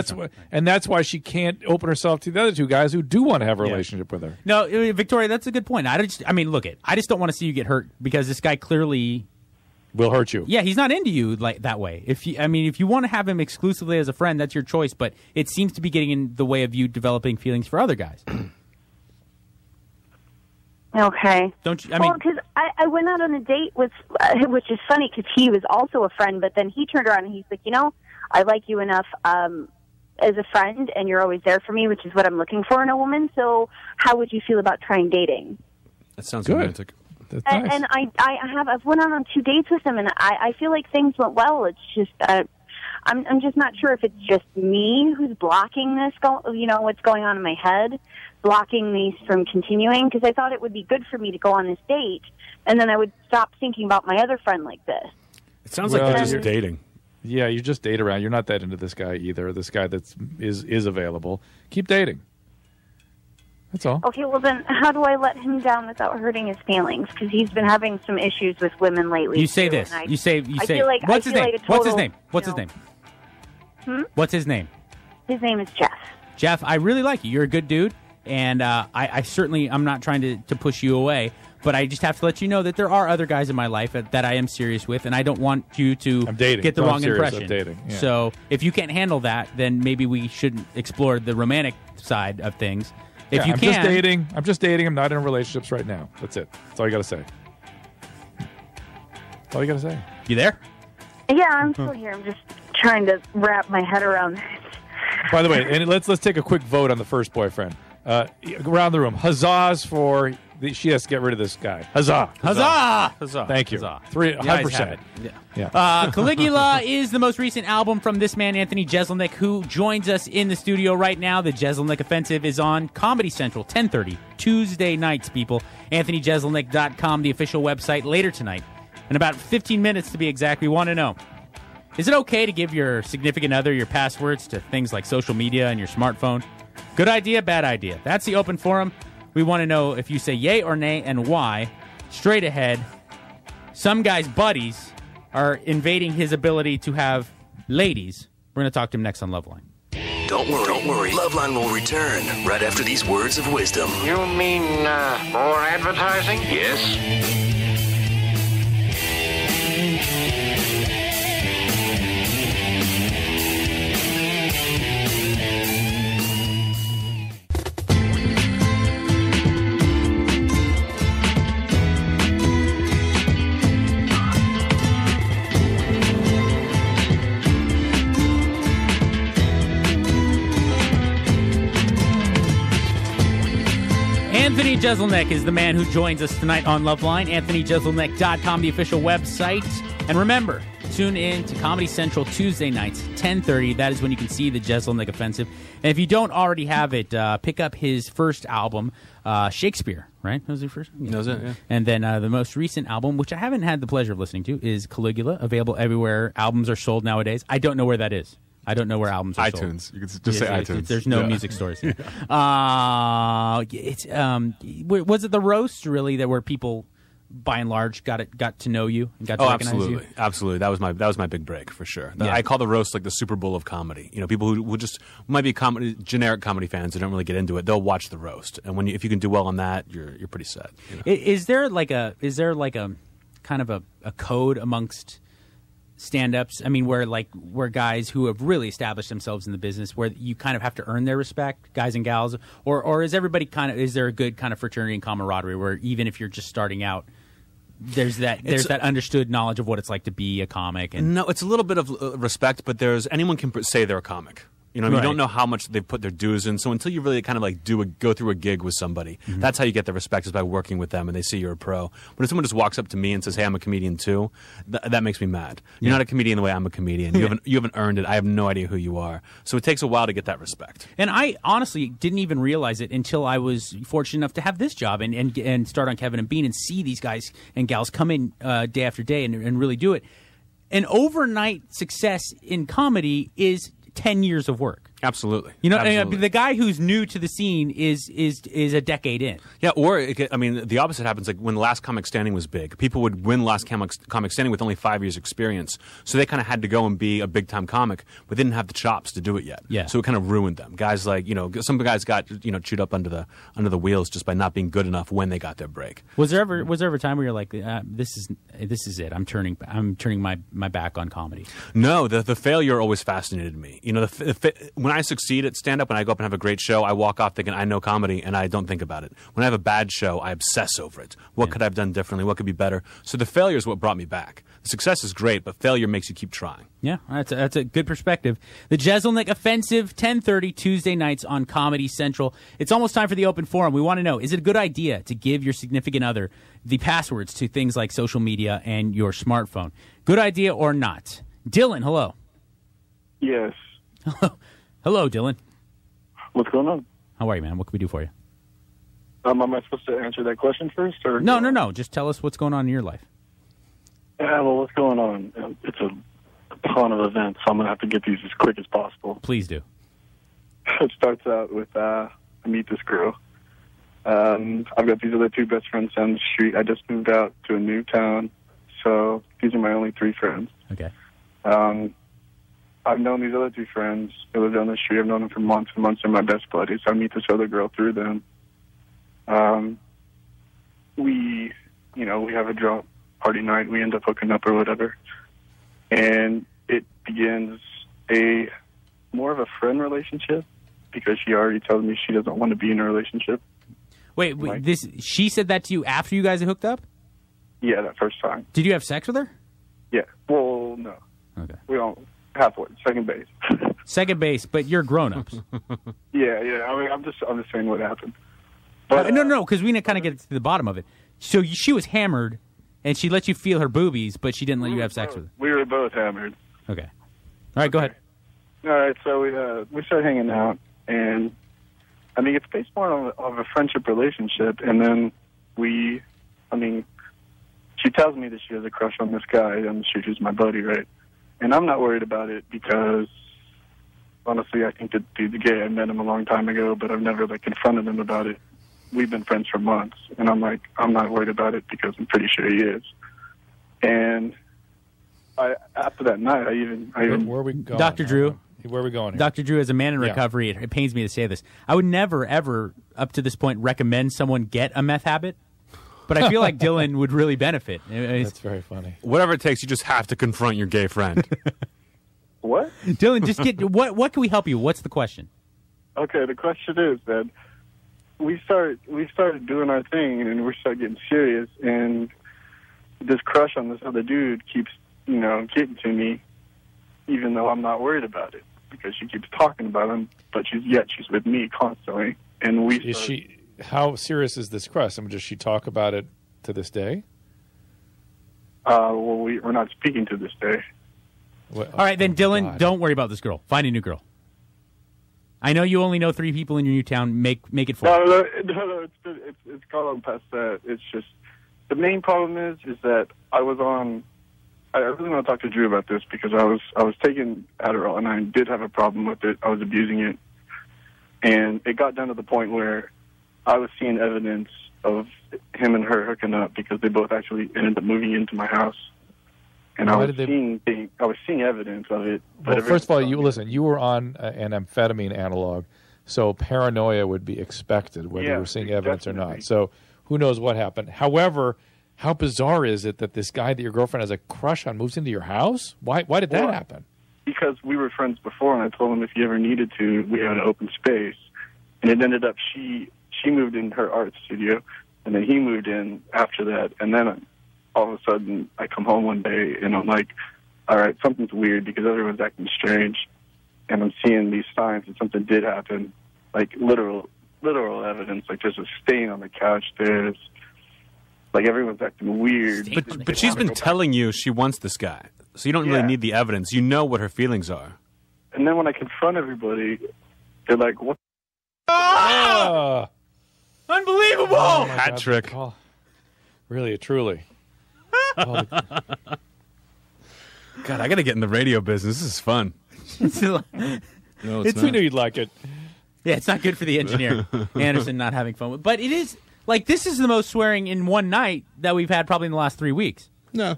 and that's why she can't open herself to the other 2 guys who do want to have a relationship with her. No, Victoria, that's a good point. I just don't want to see you get hurt because this guy clearly will hurt you. Yeah, he's not into you that way. If you want to have him exclusively as a friend, that's your choice. But it seems to be getting in the way of you developing feelings for other guys. Okay. Don't you? Because I went out on a date with, which is funny because he was also a friend, but then he turned around and he's like, I like you enough as a friend, and you're always there for me, which is what I'm looking for in a woman. So how would you feel about trying dating? That sounds good. Romantic. That's nice. And I've went out on 2 dates with him, and I feel like things went well. It's just I'm just not sure if it's just me who's blocking this. What's going on in my head, blocking these from continuing. Because I thought it would be good for me to go on this date, and then I would stop thinking about my other friend like this. It sounds like you're just dating. Yeah, you just date around. You're not that into this guy either. This guy is available. Keep dating. That's all. Okay, well then, how do I let him down without hurting his feelings? Because he's been having some issues with women lately. You say this. You say. What's his name? What's his name? What's his name? What's his name? His name is Jeff. Jeff, I really like you. You're a good dude, and I certainly, I'm not trying to push you away, but I just have to let you know that there are other guys in my life that I am serious with, and I don't want you to get the wrong impression. I'm dating. Yeah. So if you can't handle that, then maybe we shouldn't explore the romantic side of things. If you can, I'm just dating. I'm not in relationships right now. That's it. That's all you got to say. That's all you got to say. You there? Yeah, I'm still here. I'm just trying to wrap my head around this. By the way, and let's take a quick vote on the first boyfriend. Around the room, huzzahs for she has to get rid of this guy. Huzzah! Huzzah! Huzzah! Thank you. 300%. Yeah. Caligula is the most recent album from this man, Anthony Jeselnik, who joins us in the studio right now. The Jeselnik Offensive is on Comedy Central, 10:30, Tuesday nights, people. AnthonyJeselnik.com, the official website, later tonight. In about 15 minutes, to be exact, we want to know, is it okay to give your significant other your passwords to things like social media and your smartphone? Good idea, bad idea? That's the open forum. We want to know if you say yay or nay and why. Straight ahead, some guy's buddies are invading his ability to have ladies. We're going to talk to him next on Loveline. Don't worry. Loveline will return right after these words of wisdom. You mean more advertising? Yes. Anthony Jeselnik is the man who joins us tonight on Loveline. AnthonyJeselnik.com, the official website. And remember, tune in to Comedy Central Tuesday nights, 10:30. That is when you can see the Jeselnik Offensive. And if you don't already have it, pick up his first album, Shakespeare, right? That was your first? That was it, yeah. And then the most recent album, which I haven't had the pleasure of listening to, is Caligula, available everywhere albums are sold nowadays. I don't know where that is. I don't know where albums are sold. iTunes. You can just say iTunes. There's no music stores. Was it the roast really that where people, by and large, got to know you and got to recognize you? Absolutely. That was my big break for sure. I call the roast like the Super Bowl of comedy. You know, people who just might be generic comedy fans who don't really get into it, they'll watch the roast, and if you can do well on that, you're pretty set. You know? Is there like a kind of a code amongst stand-ups? I mean, where guys who have really established themselves in the business, where you kind of have to earn their respect, guys and gals, or is everybody is there a good kind of fraternity and camaraderie where even if you're just starting out, there's that understood knowledge of what it's like to be a comic? And no, it's a little bit of respect, but anyone can say they're a comic. You know, you don't know how much they've put their dues in. So until you really kind of like go through a gig with somebody, that's how you get the respect, is by working with them and they see you're a pro. But if someone just walks up to me and says, "Hey, I'm a comedian too," that makes me mad. You're not a comedian the way I'm a comedian. You haven't earned it. I have no idea who you are. So it takes a while to get that respect. And I honestly didn't even realize it until I was fortunate enough to have this job and start on Kevin and Bean and see these guys and gals come in day after day and really do it. An overnight success in comedy is 10 years of work. Absolutely. You know, Absolutely. The guy who's new to the scene is a decade in. Yeah, or the opposite happens. Like when Last Comic Standing was big, people would win Last Comic Standing with only 5 years experience, so they kind of had to go and be a big time comic, but they didn't have the chops to do it yet. Yeah. So it kind of ruined them. Guys like some guys got chewed up under the wheels just by not being good enough when they got their break. Was there ever a time where you're like, this is it? I'm turning my back on comedy. No, the failure always fascinated me. You know, when I succeed at stand-up, when I go up and have a great show, I walk off thinking I know comedy, and I don't think about it. When I have a bad show, I obsess over it. What could I have done differently? What could be better? So the failure is what brought me back. The success is great, but failure makes you keep trying. Yeah, that's a good perspective. The Jeselnik Offensive, 10:30 Tuesday nights on Comedy Central. It's almost time for the open forum. We want to know, is it a good idea to give your significant other the passwords to things like social media and your smartphone? Good idea or not? Dylan, hello. Yes. Hello, Dylan. What's going on? How are you, man? What can we do for you? Am I supposed to answer that question first? Or No. Just tell us what's going on in your life. Yeah, well, what's going on? It's a ton of events, so I'm going to have to get these as quick as possible. Please do. It starts out with I meet this girl. I've got these other 2 best friends down the street. I just moved out to a new town, so these are my only 3 friends. Okay. I've known these other 2 friends. They live down the street. I've known them for months and months. They're my best buddies. I meet this other girl through them. We have a drunk party night. We end up hooking up or whatever. And it begins more of a friend relationship because she already tells me she doesn't want to be in a relationship. Wait, she said that to you after you guys hooked up? Yeah, that first time. Did you have sex with her? Yeah. Well, no. Okay. We don't halfway, second base. Second base, but you're grown-ups. Yeah. I mean, I'm just saying what happened. But, no, because we didn't kind of get to the bottom of it. So she was hammered, and she let you feel her boobies, but she didn't let you have sex with her. We were both hammered. Okay. All right, go ahead. All right, so we started hanging out, and I mean, it's based more of a friendship relationship, and then she tells me that she has a crush on this guy on the street who's my buddy, right? And I'm not worried about it because, honestly, I think that dude's gay. I met him a long time ago, but I've never, confronted him about it. We've been friends for months, and I'm not worried about it because I'm pretty sure he is. And after that night, I even where are we going? Dr. Drew. Where are we going here? Dr. Drew, as a man in recovery, it pains me to say this. I would never, ever, up to this point, recommend someone get a meth habit. But I feel like Dylan would really benefit. That's very funny. Whatever it takes, you just have to confront your gay friend. What? Dylan, just get what can we help you? What's the question? Okay, the question is that we started doing our thing, and we started getting serious, and this crush on this other dude keeps, getting to me, even though I'm not worried about it, because she keeps talking about him, but she's with me constantly. And how serious is this crush? I mean, does she talk about it to this day? Well, we're not speaking to this day. All right, then, Dylan, don't worry about this girl. Find a new girl. I know you only know 3 people in your new town. Make it 4. No, it's gone past that. It's just the main problem is that I really want to talk to Drew about this because I was taking Adderall and I did have a problem with it. I was abusing it, and it got down to the point where I was seeing evidence of him and her hooking up because they both actually ended up moving into my house. And I was seeing evidence of it. Well, first of all, you were on an amphetamine analog, so paranoia would be expected whether you were seeing evidence or not. So who knows what happened. However, how bizarre is it that this guy that your girlfriend has a crush on moves into your house? Why did that happen? Because we were friends before, and I told him if he ever needed to, we had an open space. And it ended up she moved in her art studio, and then he moved in after that. And then all of a sudden, I come home one day, and I'm like, all right, something's weird because everyone's acting strange. And I'm seeing these signs that something did happen, like literal evidence. Like there's a stain on the couch. There's everyone's acting weird. But she's been telling you she wants this guy, so you don't really need the evidence. You know what her feelings are. And then when I confront everybody, they're like, what? Unbelievable! Oh, hat trick. Really, truly. God, I got to get in the radio business. This is fun. No, it's not. We knew you'd like it. Yeah, it's not good for the engineer, Anderson, not having fun with. But it is, this is the most swearing in one night that we've had probably in the last 3 weeks. No.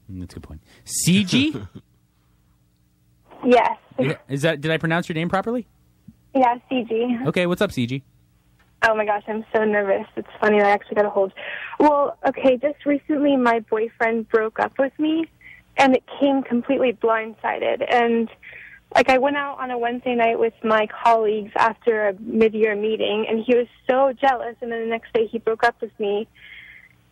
That's a good point. CG? Yes. Did I pronounce your name properly? Yeah, CG. Okay, what's up, CG? Oh my gosh, I'm so nervous. It's funny, I actually got a hold. Well, okay, just recently my boyfriend broke up with me, and it came completely blindsided. And, I went out on a Wednesday night with my colleagues after a mid-year meeting, and he was so jealous, and then the next day he broke up with me.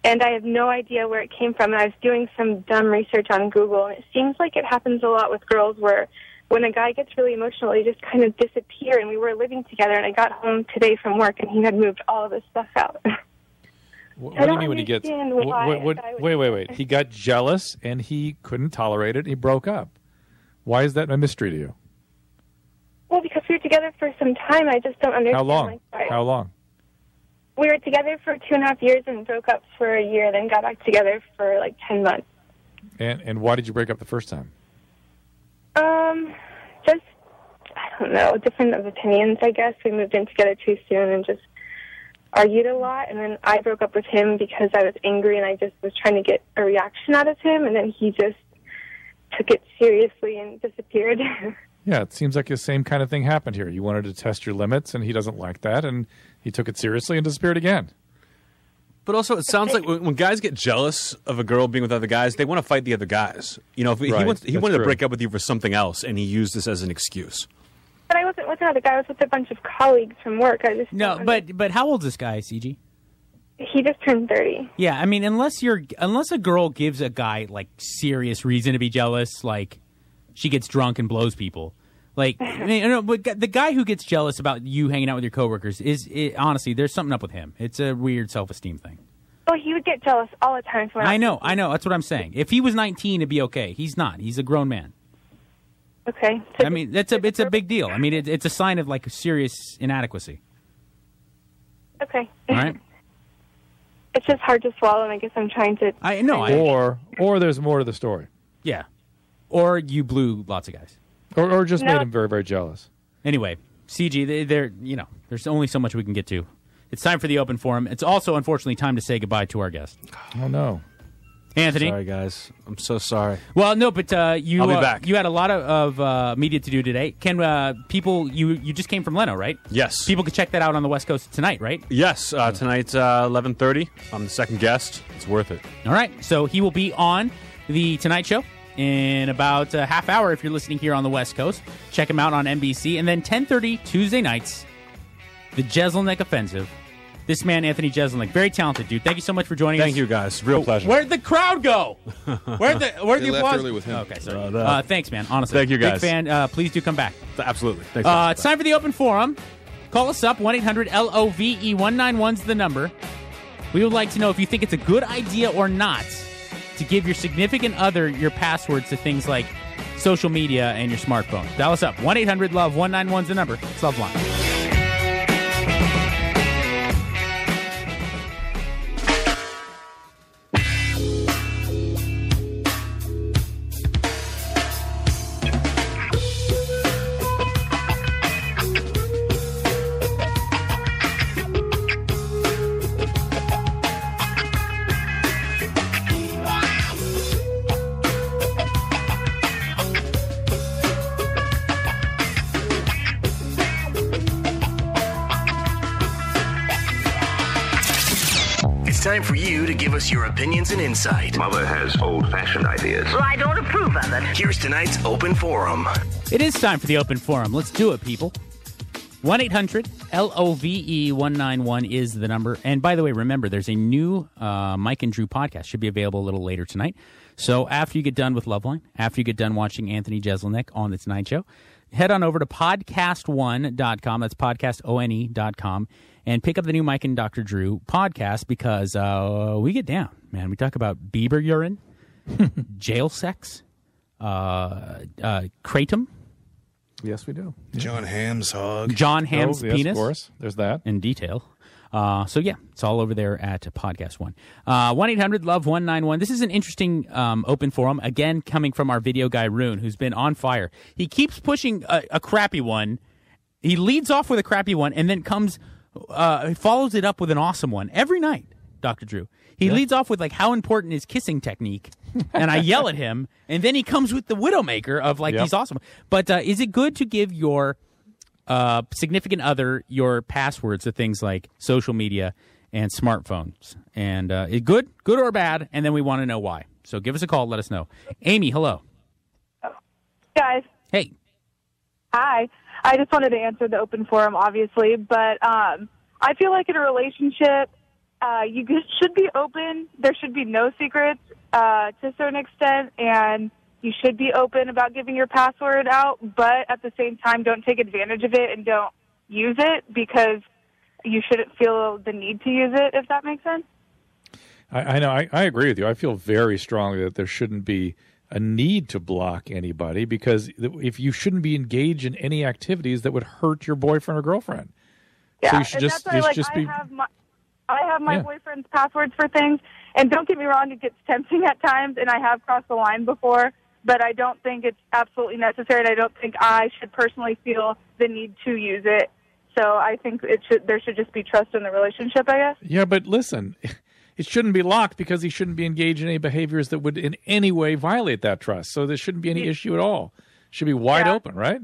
And I have no idea where it came from. And I was doing some dumb research on Google, and it seems like it happens a lot with girls where when a guy gets really emotional, they just kind of disappear. And we were living together, and I got home today from work, and he had moved all of his stuff out. What do you mean when he gets... Wait. He got jealous, and he couldn't tolerate it, and he broke up. Why is that a mystery to you? Well, because we were together for some time. I just don't understand. How long? How long? We were together for 2.5 years and broke up for a year, then got back together for 10 months. And why did you break up the first time? Just, I don't know, different of opinions, I guess. We moved in together too soon and just argued a lot, and then I broke up with him because I was angry and I just was trying to get a reaction out of him, and then he just took it seriously and disappeared. Yeah, it seems like the same kind of thing happened here. You wanted to test your limits, and he doesn't like that, and he took it seriously and disappeared again. But also, it sounds like when guys get jealous of a girl being with other guys, they want to fight the other guys. You know, if he wanted to break up with you for something else, and he used this as an excuse. But I wasn't with another guy. I was with a bunch of colleagues from work. But how old is this guy, CG? He just turned 30. Yeah, I mean, unless a girl gives a guy like serious reason to be jealous, like she gets drunk and blows people. Like, I mean, but the guy who gets jealous about you hanging out with your coworkers honestly, there's something up with him. It's a weird self-esteem thing. Oh, he would get jealous all the time. I know. That's what I'm saying. If he was 19, it'd be okay. He's not. He's a grown man. Okay. So I mean, it's a big deal. I mean, it's a sign of like serious inadequacy. Okay. All right. It's just hard to swallow, and I guess I'm trying to. I know. Or there's more to the story. Yeah. Or you blew lots of guys. Or just made him very, very jealous. Anyway, CG, there's only so much we can get to. It's time for the open forum. It's also, unfortunately, time to say goodbye to our guest. Oh, no. Anthony? Sorry, guys. I'm so sorry. Well, no, but I'll be back. You had a lot of media to do today. Can people, you just came from Leno, right? Yes. People can check that out on the West Coast tonight, right? Yes, tonight, 11:30. I'm the second guest. It's worth it. All right. So he will be on The Tonight Show in about a half hour if you're listening here on the West Coast. Check him out on NBC. And then 10:30 Tuesday nights, The Jeselnik Offensive. This man, Anthony Jeselnik, very talented dude. Thank you so much for joining us. Thank you, guys. Real pleasure. Where'd the crowd go? Where'd the applause? Left early with him. Okay, sorry. Thanks, man. Honestly, thank you, guys. Big fan. Please do come back. Absolutely. Thanks. It's time for the open forum. Call us up 1-800-LOVE-191's the number. We would like to know if you think it's a good idea or not to give your significant other your passwords to things like social media and your smartphone. Dial us up 1-800-LOVE-191's the number. It's Loveline. It's time for you to give us your opinions and insight. Mother has old-fashioned ideas. Well, I don't approve of it. Here's tonight's open forum. It is time for the open forum. Let's do it, people. 1-800-LOVE-191 is the number. And by the way, remember, there's a new Mike and Drew podcast. Should be available a little later tonight. So after you get done with Loveline, after you get done watching Anthony Jeselnik on The Tonight Show, head on over to podcast1.com. That's podcastone.com. And pick up the new Mike and Dr. Drew podcast because we get down, man. We talk about Bieber urine, jail sex, kratom. Yes, we do. John Hamm's hog. John Hamm's yes, penis. Of course. There's that. In detail. So, yeah, it's all over there at Podcast One. 1-800-LOVE-191. This is an interesting open forum, again, coming from our video guy, Rune, who's been on fire. He keeps pushing a crappy one. He leads off with a crappy one and then follows it up with an awesome one every night, Dr. Drew. He leads off with, like, how important is kissing technique, and I yell at him, and then he comes with the Widowmaker of, like, these awesome. But is it good to give your significant other your passwords to things like social media and smartphones? And is good or bad? And then we want to know why. So give us a call. Let us know. Amy, hello. Guys. Hey. Hi. I just wanted to answer the open forum, obviously, but I feel like in a relationship, you should be open. There should be no secrets to a certain extent, and you should be open about giving your password out, but at the same time, don't take advantage of it and don't use it because you shouldn't feel the need to use it, if that makes sense. I know. I agree with you. I feel very strongly that there shouldn't be a need to block anybody because if you shouldn't be engaged in any activities that would hurt your boyfriend or girlfriend. Yeah, so you should just, that's why, I have my boyfriend's passwords for things, and don't get me wrong, it gets tempting at times, and I have crossed the line before, but I don't think it's absolutely necessary, and I don't think I should personally feel the need to use it So I think there should just be trust in the relationship, I guess. Yeah, but listen, it shouldn't be locked because he shouldn't be engaged in any behaviors that would in any way violate that trust. So there shouldn't be any issue at all. It should be wide open, right?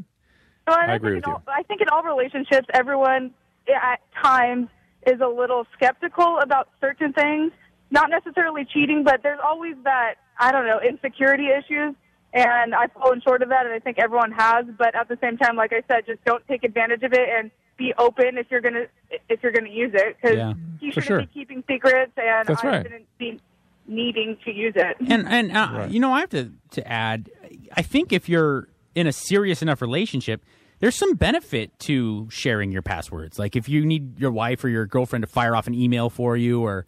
Well, I agree with you. I think in all relationships, everyone at times is a little skeptical about certain things. Not necessarily cheating, but there's always that, I don't know, insecurity issues. And I've fallen short of that, and I think everyone has. But at the same time, like I said, just don't take advantage of it and be open if you're gonna use it, because you shouldn't be keeping secrets, and I shouldn't be needing to use it. And you know, I have to add, I think if you're in a serious enough relationship, there's some benefit to sharing your passwords. Like if you need your wife or your girlfriend to fire off an email for you, or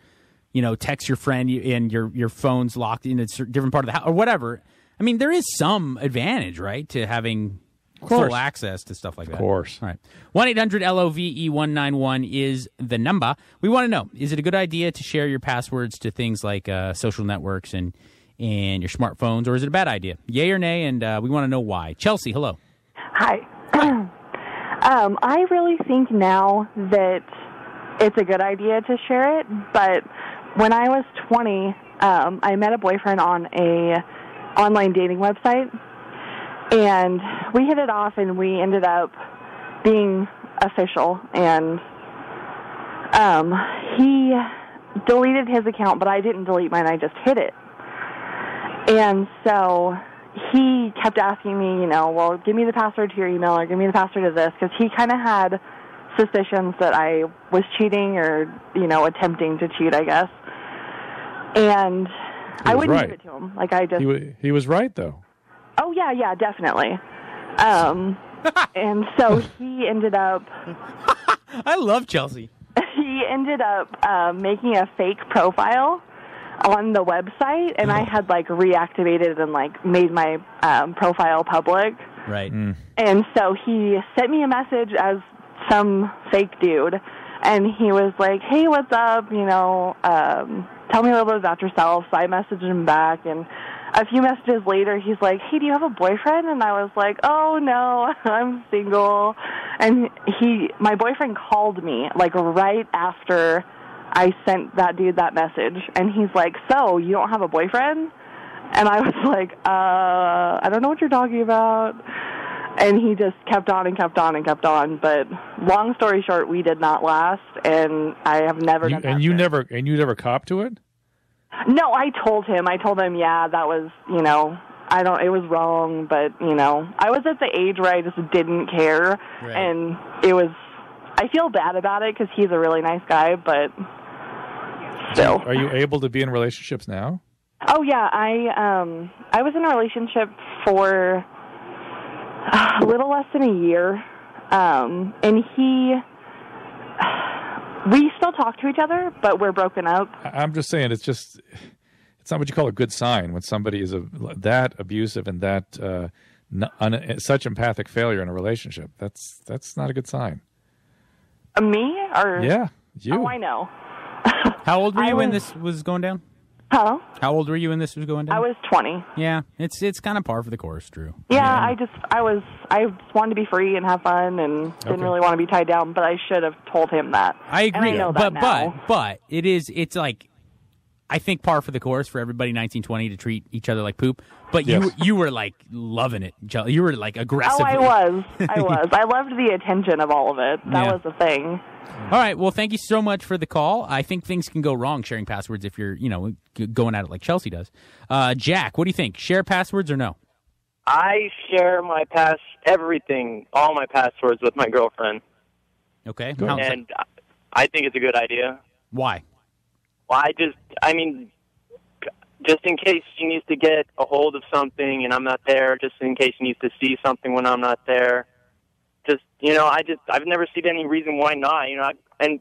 text your friend and your phone's locked in a different part of the house or whatever. I mean, there is some advantage, right, to having full access to stuff like that. Of course. All right. 1-800-LOVE-191 is the number. We want to know, is it a good idea to share your passwords to things like social networks and your smartphones, or is it a bad idea? Yay or nay, and we want to know why. Chelsea, hello. Hi. I really think now that it's a good idea to share it, but when I was 20, I met a boyfriend on a online dating website, and we hit it off, and we ended up being official, and he deleted his account, but I didn't delete mine, I just hid it. And so he kept asking me, well, give me the password to your email or give me the password to this, because he kind of had suspicions that I was cheating or, attempting to cheat, I guess. And I wouldn't give it to him. Like I just he was right, though. Oh, yeah, definitely. And so he ended up... I love Chelsea. He ended up making a fake profile on the website, and I had, reactivated and, made my profile public. Right. And so he sent me a message as some fake dude, and he was like, hey, what's up, tell me a little bit about yourself. So I messaged him back, and a few messages later, he's like, hey, do you have a boyfriend? And I was like, oh, no, I'm single. And my boyfriend called me, right after I sent that dude that message. And he's like, so, you don't have a boyfriend? And I was like, I don't know what you're talking about. And he just kept on and kept on and kept on. But long story short, we did not last, and I have never done that. And you never copped to it? No, I told him, yeah, that was, it was wrong, but, I was at the age where I just didn't care, and I feel bad about it because he's a really nice guy, but still. Are you able to be in relationships now? Oh, yeah, I was in a relationship for a little less than a year, and we still talk to each other, but we're broken up. I'm just saying, it's not what you call a good sign when somebody is that abusive and that such empathic failure in a relationship. That's not a good sign. Me or yeah, you? Oh, I know. How old were you when this was going down? Huh? How old were you when this was going down? I was 20. Yeah, it's kind of par for the course, Drew. Yeah, I just wanted to be free and have fun, and didn't really want to be tied down. But I should have told him that. I agree, and I know that now. but it's like, I think par for the course for everybody 1920 to treat each other like poop. But you were loving it. You were aggressive. Oh, I was. I loved the attention of all of it. That was the thing. All right. Well, thank you so much for the call. I think things can go wrong sharing passwords if you're, going at it like Chelsea does. Jack, what do you think? Share passwords or no? I share my everything, all my passwords with my girlfriend. Okay. And I think it's a good idea. Why? Well, just in case she needs to get a hold of something and I'm not there, just in case she needs to see something when I'm not there. I've never seen any reason why not, and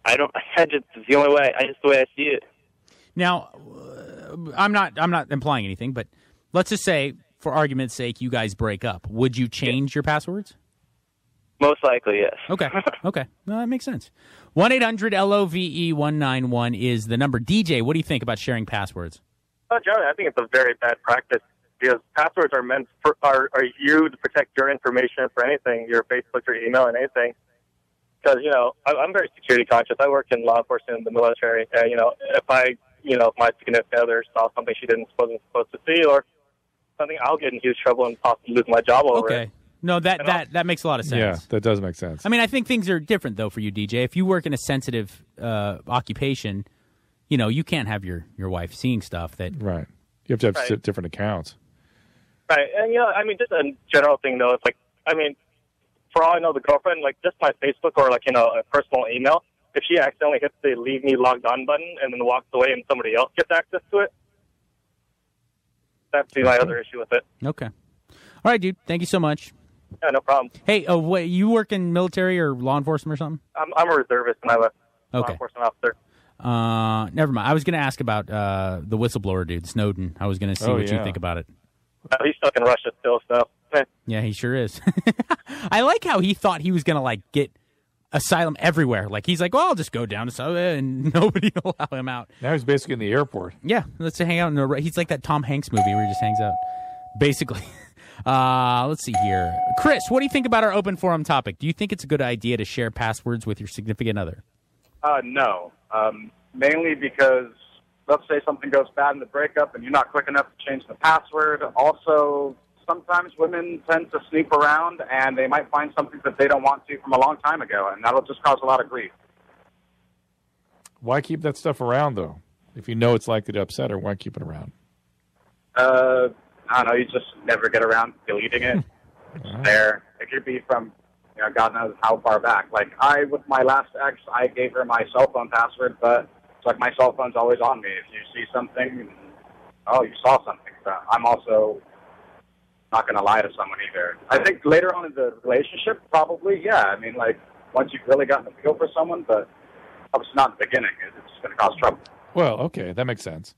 it's the only way, the way I see it. Now, I'm not implying anything, but let's just say, for argument's sake, you guys break up. Would you change your passwords? Most likely, yes. Okay. No, that makes sense. 1-800-LOVE-191 is the number. DJ, what do you think about sharing passwords? Oh, Joey, I think it's a very bad practice because passwords are you to protect your information for anything, your Facebook, your email, and anything. because, I'm very security conscious. I work in law enforcement in the military. And, if my significant other saw something she wasn't supposed to see or something, I'll get in huge trouble and possibly lose my job over it. No, that makes a lot of sense. Yeah, that does make sense. I mean, I think things are different, though, for you, DJ. If you work in a sensitive occupation, you can't have your wife seeing stuff that... Right. You have to have different accounts. Right. And, just a general thing, though, it's like, for all I know, the girlfriend, like, just my Facebook or, like, a personal email, if she accidentally hits the leave me logged on button and then walks away and somebody else gets access to it, that'd be my other issue with it. Okay. All right, dude. Thank you so much. Yeah, no problem. Hey, you work in military or law enforcement or something? I'm a reservist and I'm a law enforcement officer. Never mind. I was going to ask about the whistleblower dude, Snowden. I was going to see what you think about it. He's stuck in Russia still, so. Yeah, he sure is. I like how he thought he was going to, get asylum everywhere. Like, he's like, well, I'll just go down to and nobody will allow him out. Now he's basically in the airport. Yeah, let's hang out. He's like that Tom Hanks movie where he just hangs out, basically. Let's see here. Chris, what do you think about our open forum topic? Do you think it's a good idea to share passwords with your significant other? No. Mainly because, let's say something goes bad in the breakup and you're not quick enough to change the password. Also, sometimes women tend to sneak around and they might find something that they don't want to from a long time ago, and that'll just cause a lot of grief. Why keep that stuff around, though? If you know it's likely to upset her, why keep it around? I don't know. You just never get around to deleting it. It's there. It could be from, God knows how far back. Like, with my last ex, I gave her my cell phone password, but it's like my cell phone's always on me. If you see something, you saw something. So I'm also not going to lie to someone either. I think later on in the relationship, probably, yeah. I mean, once you've really gotten a feel for someone, but obviously not in the beginning. It's just going to cause trouble. Well, okay, that makes sense.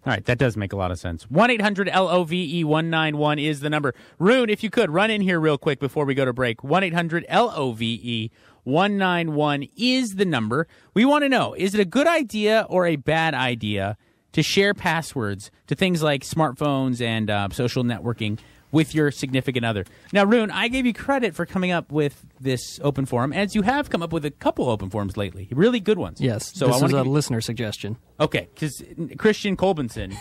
All right, that does make a lot of sense. 1-800-LOVE-191 is the number. Rune, if you could, run in here real quick before we go to break. 1-800-LOVE-191 is the number. We want to know, is it a good idea or a bad idea to share passwords to things like smartphones and social networking with your significant other? Now, Rune, I gave you credit for coming up with this open forum, as you have come up with a couple open forums lately. Really good ones. Yes, so this is a listener suggestion. Okay, because Christian Colbinson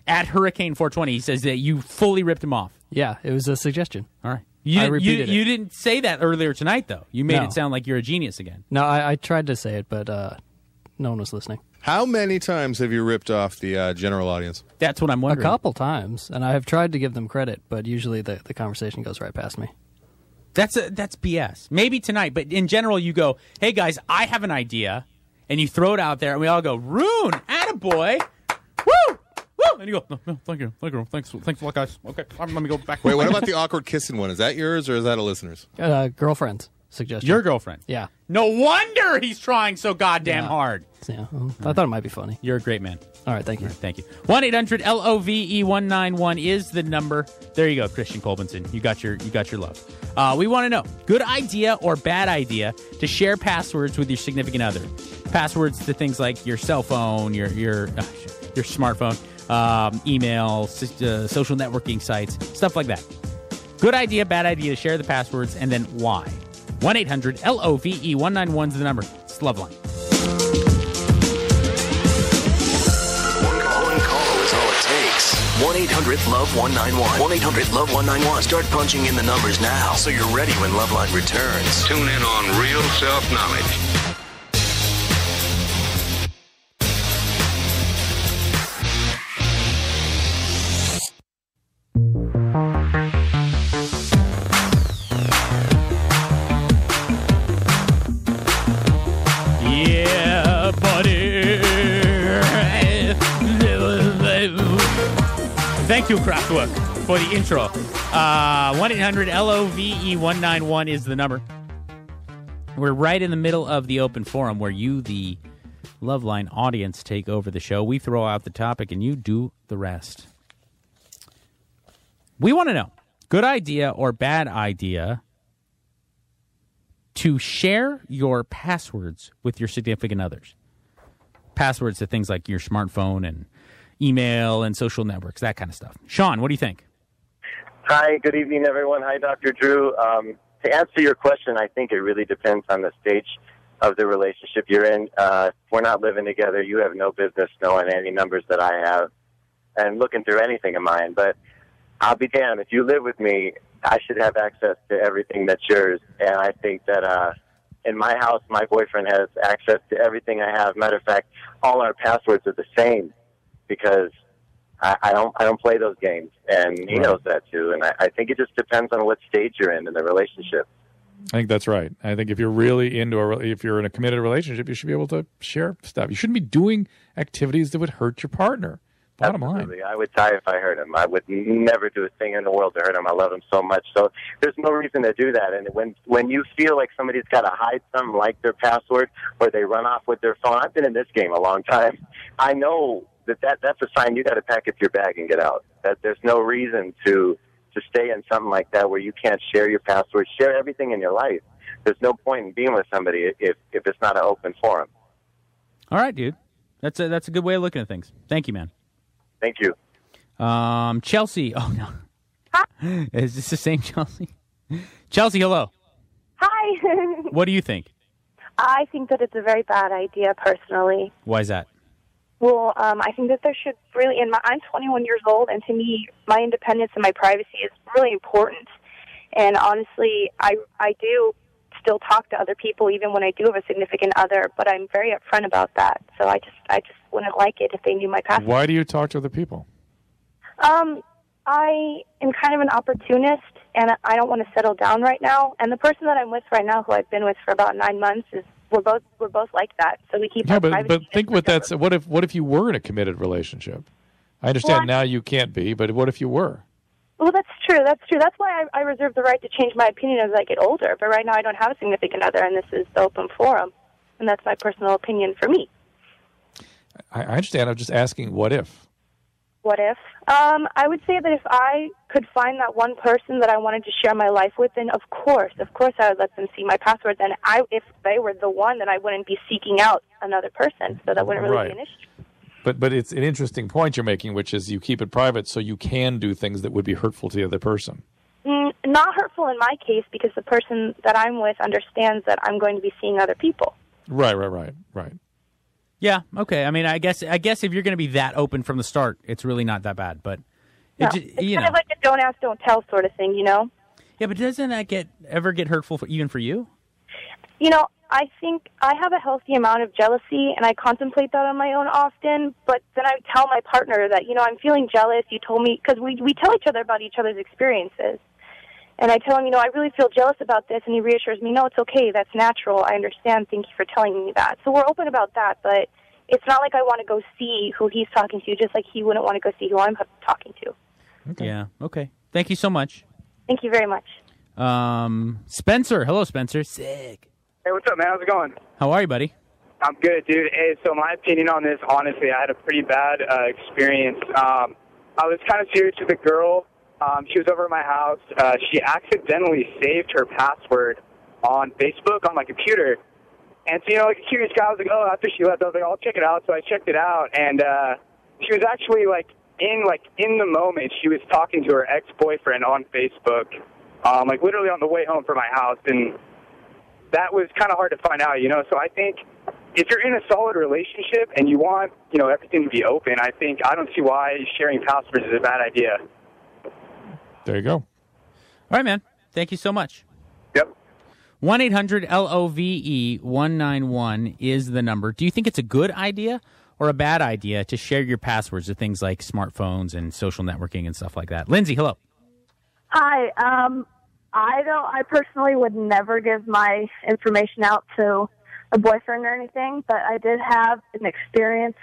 at Hurricane 420, he says that you fully ripped him off. Yeah, it was a suggestion. All right. I repeated it. You didn't say that earlier tonight, though. You made it sound like you're a genius again. No, I tried to say it, but no one was listening. How many times have you ripped off the general audience? That's what I'm wondering. A couple times, and I have tried to give them credit, but usually the conversation goes right past me. That's BS. Maybe tonight, but in general, you go, hey, guys, I have an idea, and you throw it out there, and we all go, Rune, attaboy, woo, woo, and you go, no, thank you, thanks a lot, guys. Okay, let me go back. Wait, what about the awkward kissing one? Is that yours, or is that a listener's? Girlfriend's suggestion. Your girlfriend? Yeah. No wonder he's trying so goddamn hard. Yeah, I thought it might be funny. You're a great man. All right, thank you. Right, thank you. 1-800-LOVE-191 is the number. There you go, Christian Colbinson. You got your love. We want to know, good idea or bad idea to share passwords with your significant other? Passwords to things like your cell phone, your smartphone, email, social networking sites, stuff like that. Good idea, bad idea to share the passwords, and then why? 1-800-LOVE-191 is the number. It's Loveline. One call is all it takes. 1-800-LOVE-191. 1-800-LOVE-191. Start punching in the numbers now so you're ready when Loveline returns. Tune in on Real Self-Knowledge. Thank you, Kraftwerk, for the intro. 1-800-LOVE-191 is the number. We're right in the middle of the open forum where you, the Loveline audience, take over the show. We throw out the topic and you do the rest. We want to know, good idea or bad idea to share your passwords with your significant others? Passwords to things like your smartphone and email and social networks, that kind of stuff. Sean, what do you think? Hi, good evening, everyone. Hi, Dr. Drew. to answer your question, I think it really depends on the stage of the relationship you're in. If we're not living together, you have no business knowing any numbers that I have and looking through anything of mine. But I'll be damned, if you live with me, I should have access to everything that's yours. And I think that in my house, my boyfriend has access to everything I have. Matter of fact, all our passwords are the same because I don't play those games, and he knows that too. And I think it just depends on what stage you're in the relationship. I think that's right. I think if you're really if you're in a committed relationship, you should be able to share stuff. You shouldn't be doing activities that would hurt your partner. Bottom line. I would die if I hurt him. I would never do a thing in the world to hurt him. I love him so much. So there's no reason to do that. And when you feel like somebody's got to hide something like their password or they run off with their phone, I've been in this game a long time. I know that's a sign you got to pack up your bag and get out. That there's no reason to stay in something like that where you can't share your password, share everything in your life. There's no point in being with somebody if it's not an open forum. All right, dude. That's a good way of looking at things. Thank you, man. Thank you. Chelsea. Oh, no. Hi. Is this the same Chelsea? Chelsea, hello. Hi. What do you think? I think that it's a very bad idea, personally. Why is that? Well, I think that there should really, I'm 21 years old, and to me, my independence and my privacy is really important. And honestly, I do still talk to other people, even when I do have a significant other, but I'm very upfront about that. So I just wouldn't like it if they knew my password. Why do you talk to other people? I am kind of an opportunist, and I don't want to settle down right now. And the person that I'm with right now, who I've been with for about 9 months, we're both like that. So we keep our privacy. But think what that's. What if you were in a committed relationship? I understand now you can't be, but what if you were? Well, that's true. That's why I reserve the right to change my opinion as I get older. But right now, I don't have a significant other, and this is the open forum, and that's my personal opinion for me. I understand. I'm just asking, what if? What if? I would say that if I could find that one person that I wanted to share my life with, then of course I would let them see my passwords. And if they were the one, then I wouldn't be seeking out another person. So that wouldn't really be an issue. But it's an interesting point you're making, which is you keep it private so you can do things that would be hurtful to the other person. Not hurtful in my case, because the person that I'm with understands that I'm going to be seeing other people. Right. Yeah, okay. I mean, I guess if you're going to be that open from the start, it's really not that bad. But it's kind of like a don't ask, don't tell sort of thing, you know? Yeah, but doesn't that ever get hurtful even for you? You know, I think I have a healthy amount of jealousy, and I contemplate that on my own often. But then I tell my partner that, I'm feeling jealous. You told me, because we tell each other about each other's experiences. And I tell him, I really feel jealous about this, and he reassures me, no, it's okay, that's natural, I understand, thank you for telling me that. So we're open about that, but it's not like I want to go see who he's talking to, just like he wouldn't want to go see who I'm talking to. Okay. Yeah, okay. Thank you so much. Thank you very much. Spencer. Hello, Spencer. Sick. Hey, what's up, man? How's it going? How are you, buddy? I'm good, dude. Hey, so my opinion on this, honestly, I had a pretty bad experience. I was kind of serious with a girl. She was over at my house. She accidentally saved her password on Facebook on my computer. And so, like a curious guy, I was like, oh, after she left, I was like, I'll check it out. So I checked it out, and she was actually, in the moment, she was talking to her ex-boyfriend on Facebook, literally on the way home from my house. And that was kind of hard to find out, So I think if you're in a solid relationship and you want, everything to be open, I don't see why sharing passwords is a bad idea. There you go. All right, man. Thank you so much. Yep. 1-800-LOVE-191 is the number. Do you think it's a good idea or a bad idea to share your passwords to things like smartphones and social networking and stuff like that? Lindsay, hello. Hi. I personally would never give my information out to a boyfriend or anything, but I did have an experience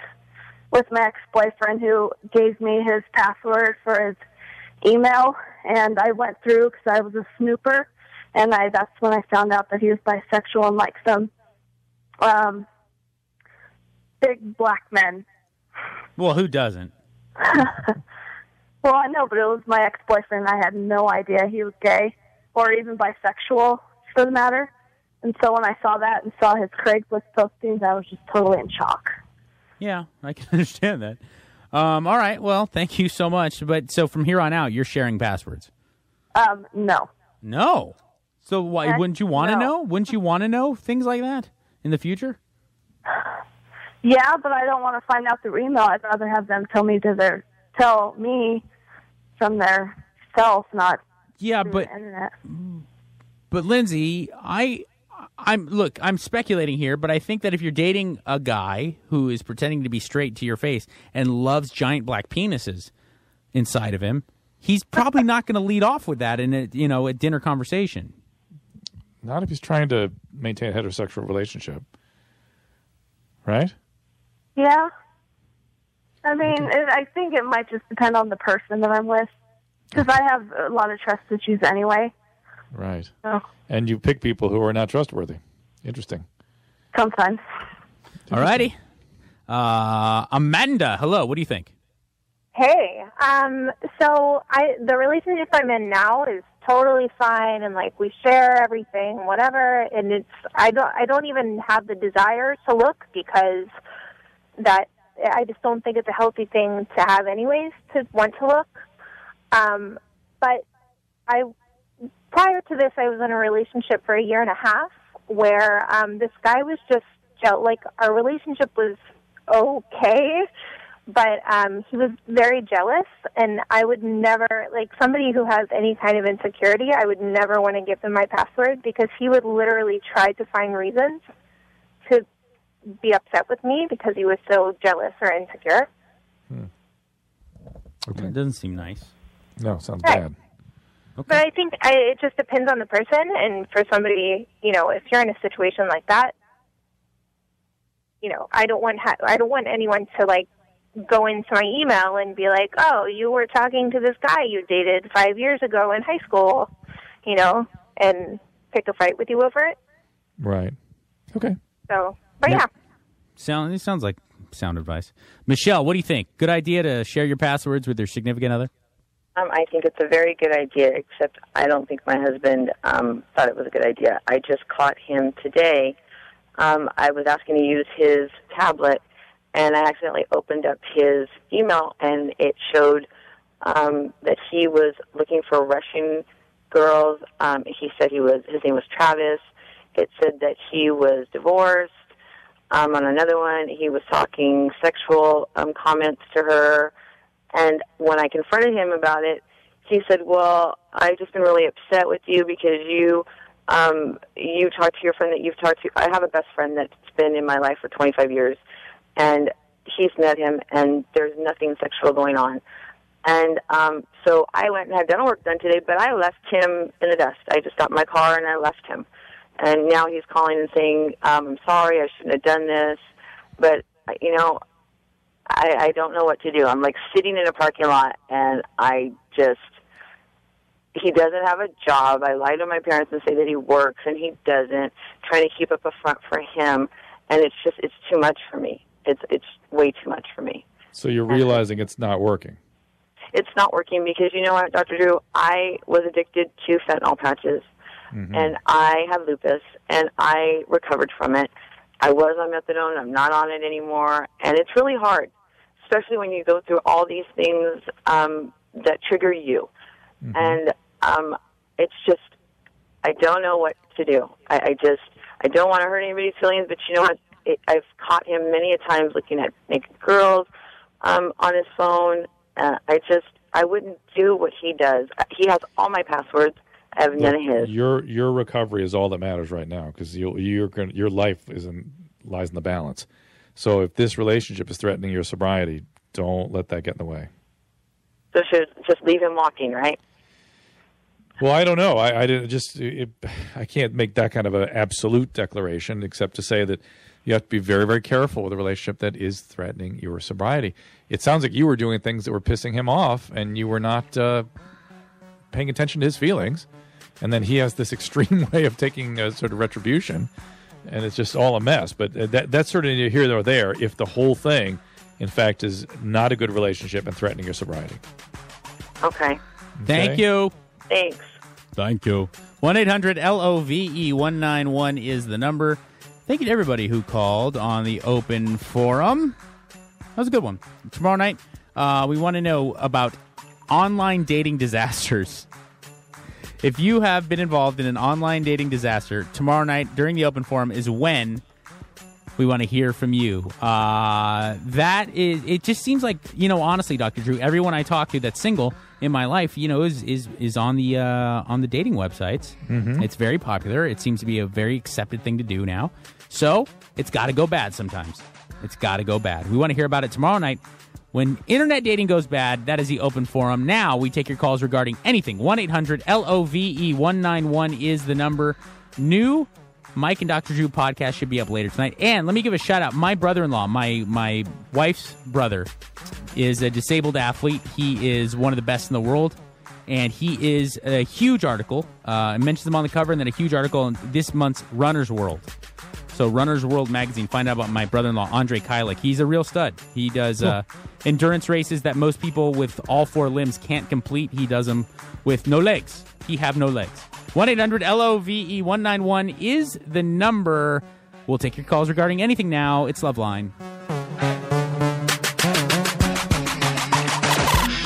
with my ex-boyfriend who gave me his password for his email, and I went through because I was a snooper, and that's when I found out that he was bisexual and liked some big black men. Well, who doesn't? Well, I know, but it was my ex-boyfriend. I had no idea he was gay or even bisexual, for the matter. And so when I saw that and saw his Craigslist postings, I was just totally in shock. Yeah, I can understand that. All right, well, thank you so much. But so from here on out, you're sharing passwords? No. No? So why wouldn't you want to know? Wouldn't you want to know things like that in the future? Yeah, but I don't want to find out through email. I'd rather have them tell me from their self, not through the internet. But Lindsay, I'm speculating here, but I think that if you're dating a guy who is pretending to be straight to your face and loves giant black penises inside of him, he's probably not going to lead off with that in a dinner conversation. Not if he's trying to maintain a heterosexual relationship, right? Yeah. I mean, I think it might just depend on the person that I'm with, because I have a lot of trust issues anyway. Right. So. And you pick people who are not trustworthy. Interesting. Sometimes. All righty. Amanda, hello. What do you think? Hey, so the relationship I'm in now is totally fine, and like we share everything, whatever. And I don't even have the desire to look, because I just don't think it's a healthy thing to have, anyways, to want to look. But prior to this, I was in a relationship for 1.5 years where this guy was just our relationship was okay. But he was very jealous, and I would never, somebody who has any kind of insecurity, I would never want to give him my password, because he would literally try to find reasons to be upset with me because he was so jealous or insecure. Okay. It doesn't seem nice. No, sounds bad. Okay. But I think it just depends on the person, and for somebody, if you're in a situation like that, I don't want anyone to, go into my email and be like, oh, you were talking to this guy you dated 5 years ago in high school, and pick a fight with you over it. Right. Okay. So, but yeah. It sounds like sound advice. Michelle, what do you think? Good idea to share your passwords with your significant other? I think it's a very good idea, except I don't think my husband thought it was a good idea. I just caught him today. I was asking to use his tablet, and I accidentally opened up his email, and it showed that he was looking for Russian girls. He said his name was Travis. It said that he was divorced. On another one, he was talking sexual comments to her. And when I confronted him about it, he said, well, I've just been really upset with you because you talked to your friend that you've talked to. I have a best friend that's been in my life for 25 years. And he's met him, and there's nothing sexual going on. And so I went and had dental work done today, but I left him in the dust. I just got in my car, and I left him. And now he's calling and saying, I'm sorry, I shouldn't have done this. But, I don't know what to do. I'm, sitting in a parking lot, and he doesn't have a job. I lie to my parents and say that he works, and he doesn't, trying to keep up a front for him. And it's too much for me. It's way too much for me. So you're realizing it's not working. It's not working because, you know what, Dr. Drew, I was addicted to fentanyl patches, and I have lupus, and I recovered from it. I was on methadone. I'm not on it anymore, and it's really hard, especially when you go through all these things that trigger you. And it's just, I don't know what to do. I don't want to hurt anybody's feelings, but you know what? I've caught him many a times looking at naked girls on his phone. I wouldn't do what he does. He has all my passwords. I have none of his. Your recovery is all that matters right now, because your life lies in the balance. So if this relationship is threatening your sobriety, don't let that get in the way. So should just leave him walking, right? Well, I don't know. I can't make that kind of an absolute declaration, except to say that you have to be very, very careful with a relationship that is threatening your sobriety. It sounds like you were doing things that were pissing him off, and you were not paying attention to his feelings. And then he has this extreme way of taking sort of retribution, and it's just all a mess. But that's sort of neither here nor there if the whole thing, in fact, is not a good relationship and threatening your sobriety. Okay. Thank you. Thanks. Thank you. 1-800-LOVE-191 is the number. Thank you to everybody who called on the open forum. That was a good one. Tomorrow night, we want to know about online dating disasters. If you have been involved in an online dating disaster, tomorrow night during the open forum is when we want to hear from you. It just seems like, honestly, Dr. Drew, everyone I talk to that's single in my life, is on the dating websites. Mm-hmm. It's very popular. It seems to be a very accepted thing to do now. So it's got to go bad sometimes. It's got to go bad. We want to hear about it tomorrow night. When internet dating goes bad, that is the open forum. Now we take your calls regarding anything. 1-800-LOVE-191 is the number. New Mike and Dr. Drew podcast should be up later tonight. And let me give a shout out. My brother-in-law, my wife's brother, is a disabled athlete. He is one of the best in the world. And he is a huge article. I mentioned him on the cover, and then a huge article in this month's Runner's World. So Runner's World magazine, find out about my brother-in-law, Andre Kylik. He's a real stud. He does endurance races that most people with all four limbs can't complete. He does them with no legs. He have no legs. 1-800-LOVE-191 is the number. We'll take your calls regarding anything now. It's Loveline.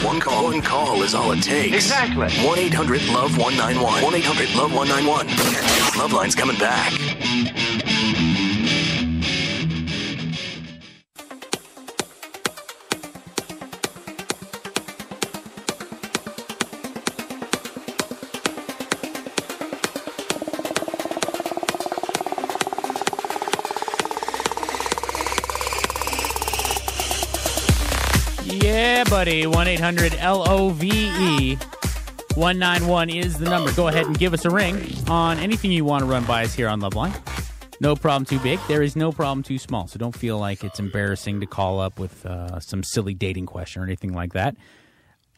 One call is all it takes. Exactly. 1-800-LOVE-191. 1-800-LOVE-191. Loveline's coming back. Yeah, buddy. 1-800-LOVE-191 is the number. Go ahead and give us a ring on anything you want to run by us here on Loveline. No problem too big. There is no problem too small. So don't feel like it's embarrassing to call up with some silly dating question or anything like that.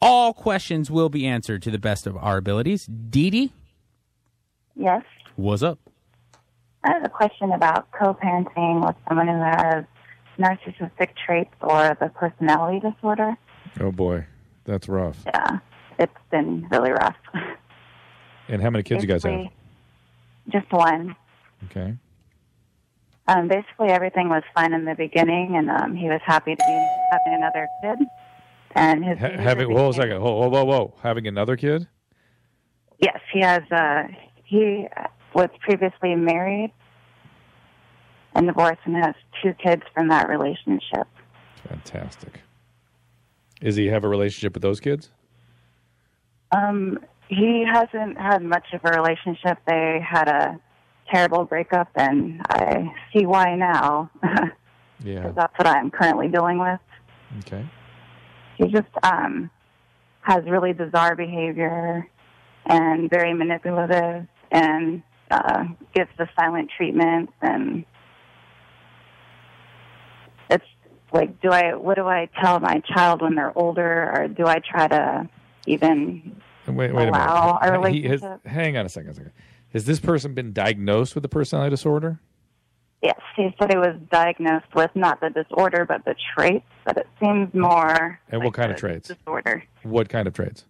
All questions will be answered to the best of our abilities. Dee Dee? Yes. What's up? I have a question about co-parenting with someone who has narcissistic traits or the personality disorder. Oh, boy. That's rough. Yeah, it's been really rough. And how many kids you guys have? Just one. Okay. Basically, everything was fine in the beginning, and he was happy to be having another kid. And his hold on a second. Whoa. Having another kid? Yes, he has. He was previously married and divorced and has 2 kids from that relationship. Fantastic. Does he have a relationship with those kids? He hasn't had much of a relationship. They had a terrible breakup, and I see why now. Yeah. 'Cause that's what I'm currently dealing with. Okay. He just has really bizarre behavior and very manipulative and gives the silent treatment, and it's like, what do I tell my child when they're older, or do I try to even allow a relationship? Hang on a second. Has this person been diagnosed with a personality disorder? Yes, he said he was diagnosed with not the disorder, but the traits, but it seems more And what kind of traits? disorder. What kind of traits?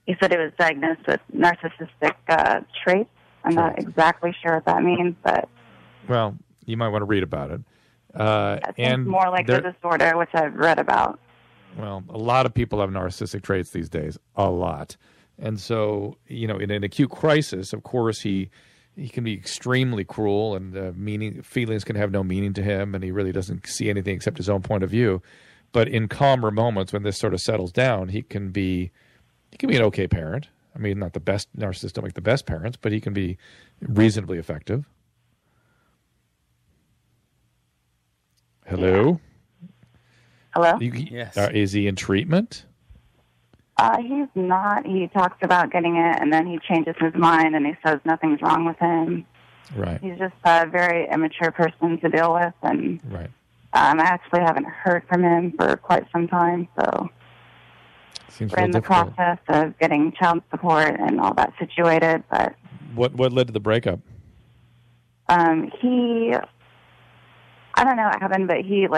He said he was diagnosed with narcissistic traits. I'm not exactly sure what that means, but Well, you might want to read about it. it seems more like the disorder, which I've read about. Well, a lot of people have narcissistic traits these days. A lot. And so, in an acute crisis, of course, he can be extremely cruel, and feelings can have no meaning to him, and he really doesn't see anything except his own point of view. But in calmer moments, when this sort of settles down, he can be an okay parent. I mean, not the best. Narcissists don't make the best parents, but he can be reasonably effective. Hello? Hello? Yes. Is he in treatment? He's not. He talks about getting it, and then he changes his mind, and he says nothing's wrong with him. Right. He's just a very immature person to deal with, and right. I actually haven't heard from him for quite some time, so Seems we're in the difficult. process of getting child support and all that situated, but What led to the breakup? I don't know what happened, but his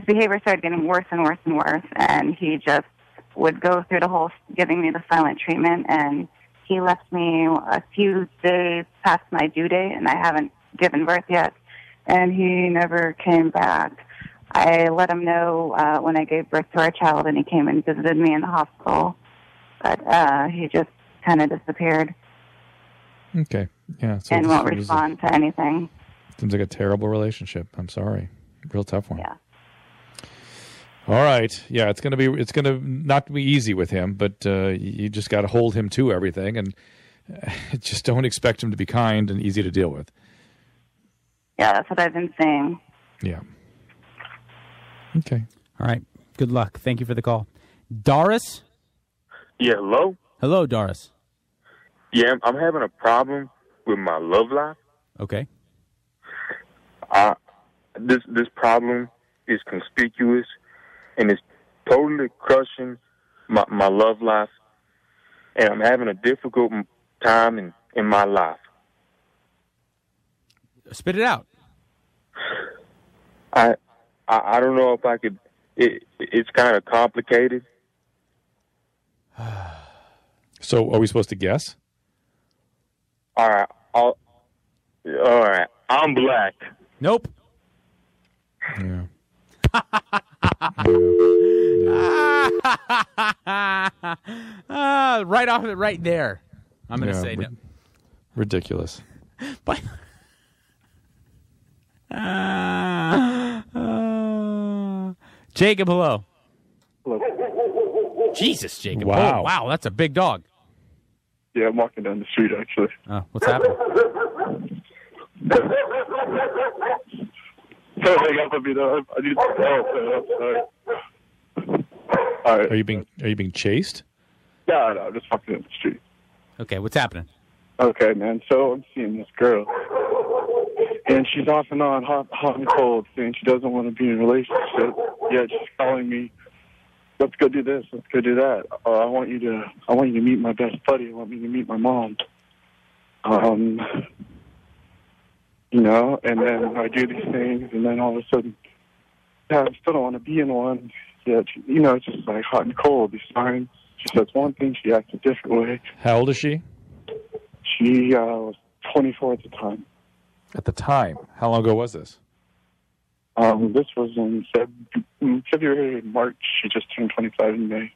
behavior started getting worse and worse and worse, and he just would go through the whole giving me the silent treatment, and he left me a few days past my due date, and I haven't given birth yet, and he never came back. I let him know when I gave birth to our child, and he came and visited me in the hospital, but he just kind of disappeared Okay. Yeah. So and this won't was respond to anything. Seems like a terrible relationship. I'm sorry. Real tough one. Yeah. All right. Yeah, it's gonna not be easy with him, but you just got to hold him to everything, and just don't expect him to be kind and easy to deal with. Yeah, that's what I've been saying. Yeah. Okay. All right. Good luck. Thank you for the call. Doris? Yeah, hello? Hello, Doris. Yeah, I'm having a problem with my love life. Okay. This problem is conspicuous, and it's totally crushing my love life, and I'm having a difficult time in my life. Spit it out. I don't know if I could. It's kind of complicated. So, are we supposed to guess? All right. I'm black. Nope. Yeah. Right off it, right there. I'm going to say no. Ridiculous. But Jacob, hello. Hello. Jesus, Jacob. Wow. Oh, wow, that's a big dog. Yeah, I'm walking down the street, actually. Oh, what's happening? Don't hang up on me, though. I need some help, man. I'm sorry. All right. Are you being chased? No, I'm just walking down the street. Okay, what's happening? Okay, man. So I'm seeing this girl, and she's off and on, hot and cold, saying she doesn't want to be in a relationship. Yet she's calling me, let's go do this, let's go do that. I want you to meet my best buddy. I want you to meet my mom. You know, and then I do these things, and then all of a sudden, yeah, I still don't want to be in one. Yet, you know, it's just like hot and cold. These signs. She says one thing, she acts a different way. How old is she? She was 24 at the time. At the time? How long ago was this? This was in February, March. She just turned 25 in May.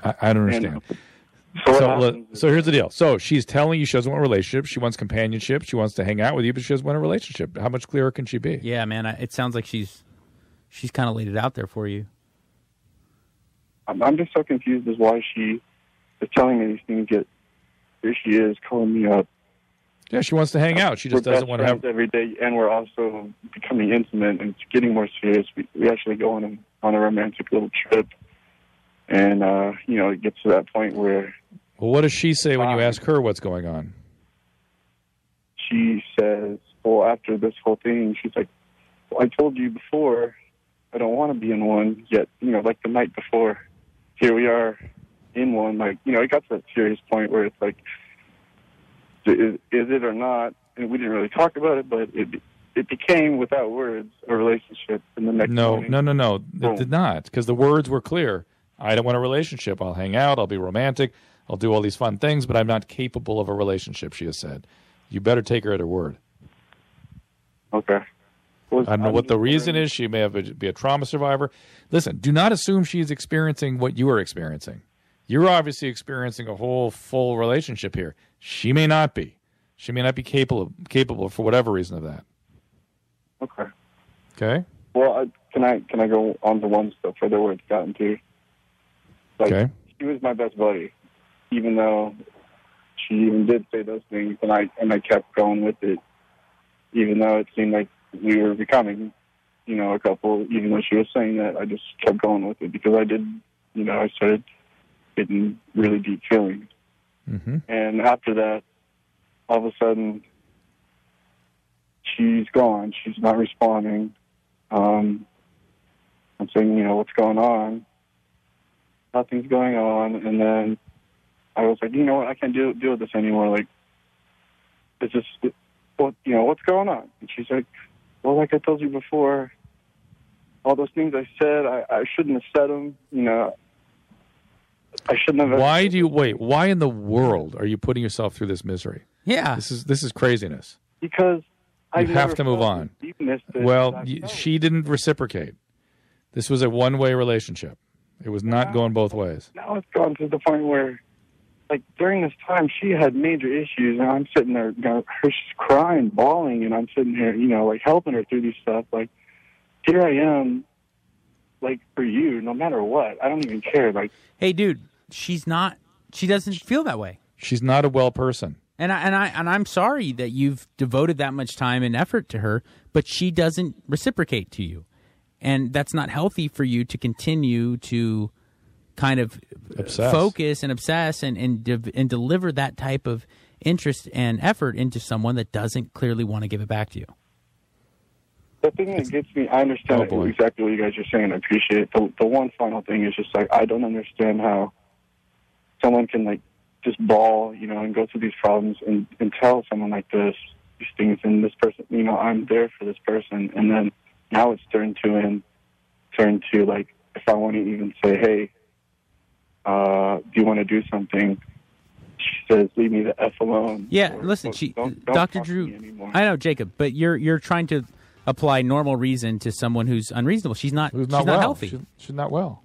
I don't understand. So here's the deal. So she's telling you she doesn't want a relationship. She wants companionship. She wants to hang out with you, but she doesn't want a relationship. How much clearer can she be? Yeah, man. It sounds like she's kind of laid it out there for you. I'm just so confused as why she is telling me these things, yet here she is calling me up. Yeah, she wants to hang out. She just doesn't want to have every day, and we're also becoming intimate, and it's getting more serious. We actually go on a romantic little trip, and you know, it gets to that point where. Well, what does she say when you ask her what's going on? She says, "Well, after this whole thing, she's like, well, I told you before, I don't want to be in one yet. You know, like the night before, here we are in one. Like, you know, it got to that serious point where it's like, is it or not? And we didn't really talk about it, but it became, without words, a relationship. In the next morning, No. It did not, because the words were clear. I don't want a relationship. I'll hang out. I'll be romantic. I'll do all these fun things, but I'm not capable of a relationship, she has said. You better take her at her word. Okay. I don't know what the reason is. She may be a trauma survivor. Listen, do not assume she's experiencing what you are experiencing. You're obviously experiencing a whole full relationship here. She may not be. She may not be capable for whatever reason of that. Okay. Okay? Well, can I go on to one step further where it's gotten to? Like, okay. She was my best buddy, even though she even did say those things, and I kept going with it, even though it seemed like we were becoming, you know, a couple. Even though she was saying that, I just kept going with it because I did, you know, I started getting really deep feelings. Mm-hmm. And after that, all of a sudden, she's gone. She's not responding. I'm saying, you know, what's going on? Nothing's going on. And then I was like, you know what? I can't deal with this anymore. Like, it's just, what's going on? And she's like, well, like I told you before, all those things I said, I shouldn't have said them. You know, I shouldn't have. Why in the world are you putting yourself through this misery? Yeah. This is craziness. Because you have to move on. Well, she didn't reciprocate. This was a one-way relationship. It was not going both ways. Now it's gone to the point where, like, during this time, she had major issues, and I'm sitting there, she's crying, bawling, and I'm sitting here, like, helping her through these stuff. Like, here I am, like, for you, no matter what. I don't even care. Like, hey, dude, she doesn't feel that way. She's not a well person. And I'm sorry that you've devoted that much time and effort to her, but she doesn't reciprocate to you. And that's not healthy for you to continue to kind of focus and obsess and deliver that type of interest and effort into someone that doesn't clearly want to give it back to you. The thing that gets me, I understand exactly what you guys are saying. I appreciate it. The one final thing is just, like, I don't understand how someone can, like, just bawl, and go through these problems and tell someone like these things, and this person, I'm there for this person, and then now it's turned to like, if I want to even say, hey, do you want to do something? She says, leave me the F alone. Yeah, listen, don't Dr. talk to Drew, me anymore. I know, Jacob, but you're trying to apply normal reason to someone who's unreasonable. She's not healthy. She's not well.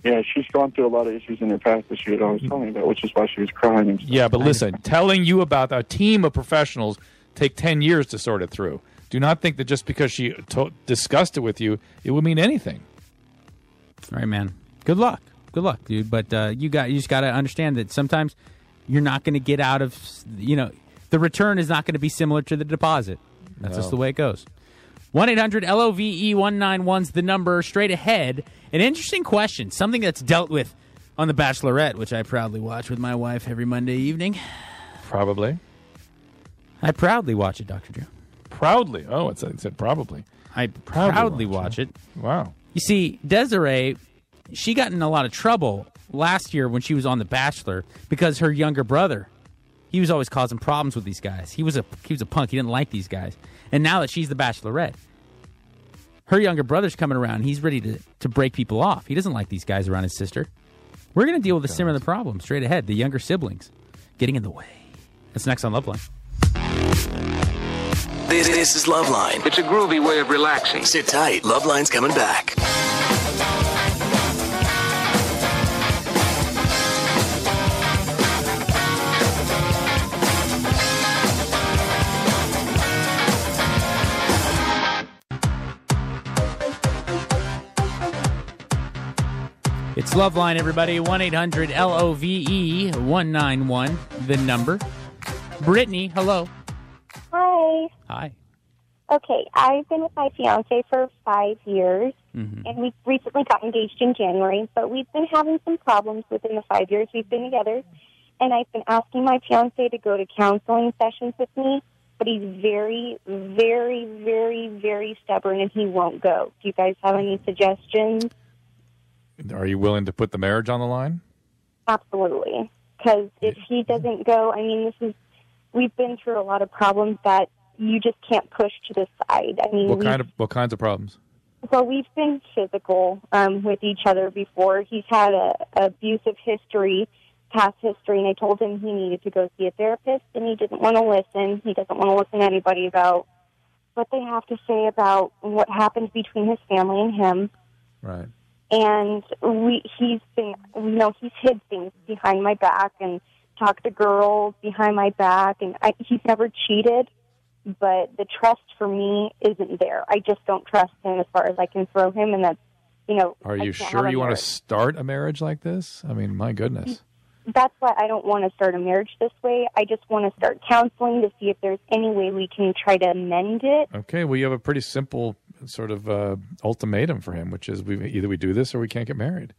Yeah, she's gone through a lot of issues in her past that she had always told me about, which is why she was crying and stuff. Yeah, but listen, telling you about a team of professionals take 10 years to sort it through. Do not think that just because she discussed it with you, it would mean anything. All right, man. Good luck, dude. But you just got to understand that sometimes you're not going to get out of, the return is not going to be similar to the deposit. That's just the way it goes. 1-800-LOVE-191's the number. Straight ahead, an interesting question, something that's dealt with on The Bachelorette, which I proudly watch with my wife every Monday evening. Probably. I proudly watch it, Dr. Drew. Proudly? Oh, it said probably. I proudly watch it. Wow. You see, Desiree, she got in a lot of trouble last year when she was on The Bachelor because her younger brother, he was always causing problems with these guys. He was a punk. He didn't like these guys. And now that she's the Bachelorette, her younger brother's coming around. He's ready to break people off. He doesn't like these guys around his sister. We're going to deal with a similar problem straight ahead. The younger siblings getting in the way. That's next on Loveline. This is Loveline. It's a groovy way of relaxing. Sit tight. Loveline's coming back. It's Loveline, everybody. 1-800-LOVE-191, the number. Brittany, hello. Hi. Hi. Okay, I've been with my fiance for 5 years, and we recently got engaged in January, but we've been having some problems within the 5 years we've been together, and I've been asking my fiance to go to counseling sessions with me, but he's very, very, very, very stubborn, and he won't go. Do you guys have any suggestions? Are you willing to put the marriage on the line? Absolutely, because if he doesn't go, we've been through a lot of problems that you just can't push to the side. What kinds of problems? Well, we've been physical with each other before. He's had a abusive history, past history, and I told him he needed to go see a therapist, and he didn't want to listen. He doesn't want to listen to anybody about what they have to say about what happened between his family and him. Right. And he's hid things behind my back and talked to girls behind my back, and he's never cheated, but the trust for me isn't there. I just don't trust him as far as I can throw him, and that's, Are you sure you want to start a marriage like this? I mean, my goodness. That's why I don't want to start a marriage this way. I just want to start counseling to see if there's any way we can try to amend it. Okay, well, you have a pretty simple sort of ultimatum for him, which is either we do this or we can't get married.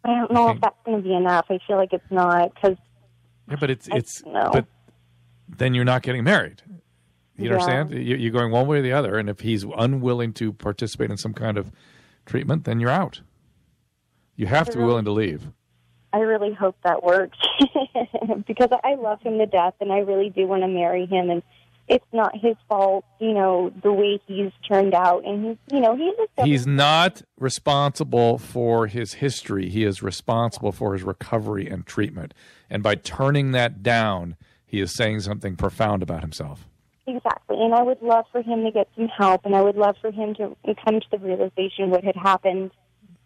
I don't know if that's going to be enough. I feel like it's not, because... Yeah, but but then you're not getting married. You understand? You're going one way or the other, and if he's unwilling to participate in some kind of treatment, then you're out. You have to be willing to leave. I really hope that works, because I love him to death, and I really do want to marry him, and it's not his fault, the way he's turned out, and he's not responsible for his history. He is responsible for his recovery and treatment, and by turning that down, he is saying something profound about himself. Exactly, and I would love for him to get some help, and I would love for him to come to the realization what had happened.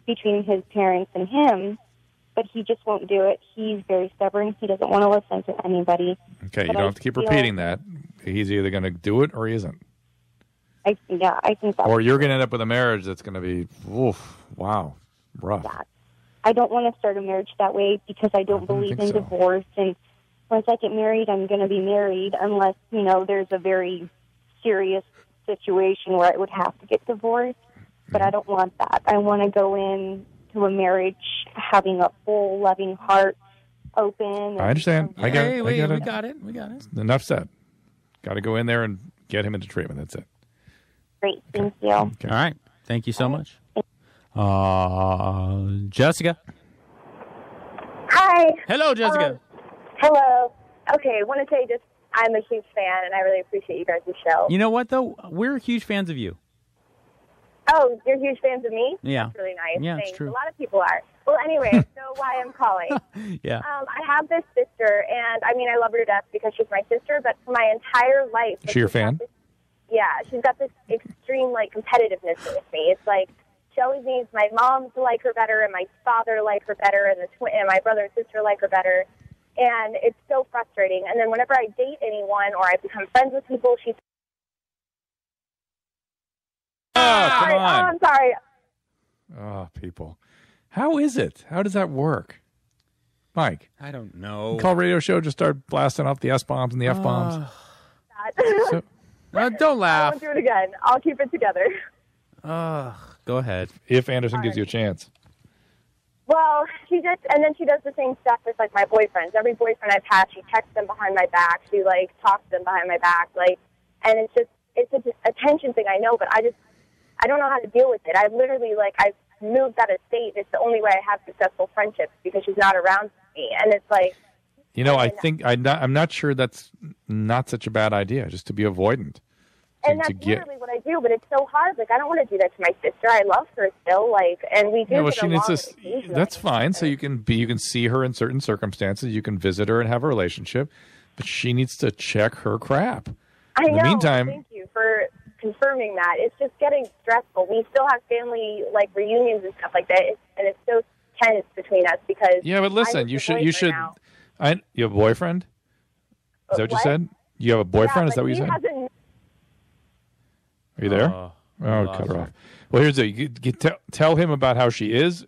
between his parents and him, but he just won't do it. He's very stubborn. He doesn't want to listen to anybody. Okay, you But don't I have to keep feel- repeating that. He's either going to do it or he isn't. I think that's Or you're going to end up with a marriage that's going to be, oof, wow, rough. I don't want to start a marriage that way because I don't believe in think so. divorce. And once I get married, I'm going to be married unless, there's a very serious situation where I would have to get divorced. But I don't want that. I want to go into a marriage having a full, loving heart, open. I understand. I get it. We got it. Enough said. Got to go in there and get him into treatment. That's it. Great. Thank you. Okay. All right. Thank you so much. Jessica. Hi. Hello, Jessica. Hello. Okay, I want to say I'm a huge fan, and I really appreciate you guys' show. You know what, though? We're huge fans of you. Oh, you're huge fans of me? Yeah. That's really nice. Yeah, it's Thanks. true. A lot of people are. Well, anyway, so why I'm calling. Yeah. I have this sister, and I love her to death because she's my sister, but for my entire life... Is she your fan? She's got this extreme, competitiveness with me. It's like, she always needs my mom to like her better and my father to like her better and and my brother and sister like her better. And it's so frustrating. And then whenever I date anyone or I become friends with people, she's... Come on. I'm sorry. Oh, people. How is it? How does that work? Mike. I don't know. Call radio show, just start blasting off the S-bombs and the F-bombs. Don't laugh. I won't do it again. I'll keep it together. Go ahead. If Anderson gives you a chance. Well, she does the same stuff with my boyfriends. Every boyfriend I've had, she texts them behind my back. She talks to them behind my back. And it's an attention thing, I know, but I don't know how to deal with it. I've literally I've moved out of state. It's the only way I have successful friendships because she's not around me. And it's I think I'm not sure that's not such a bad idea, just to be avoidant. And that's literally what I do, but it's so hard. I don't want to do that to my sister. I love her still, and we do. Yeah, well, get she needs along to. occasionally. That's fine. So you can see her in certain circumstances. You can visit her and have a relationship, but she needs to check her crap. I In know. the meantime, Thank you for confirming that. It's just getting stressful. We still have family reunions and stuff like that, and it's so tense between us because. yeah, but listen, you should. You have a boyfriend? Is that what you said? You have a boyfriend? Yeah, Is that what you said? hasn't... Are you there? Cut her off. Well, here's the you tell him about how she is,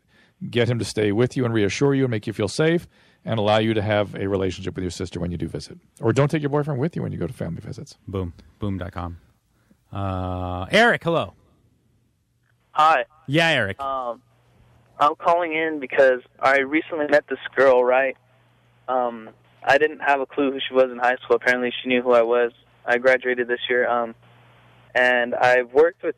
get him to stay with you and reassure you and make you feel safe, and allow you to have a relationship with your sister when you do visit. Or don't take your boyfriend with you when you go to family visits. Boom. Boom.com. Eric, hello. Hi. Yeah, Eric. I'm calling in because I recently met this girl, right? I didn't have a clue who she was in high school. Apparently she knew who I was. I graduated this year. And I've worked with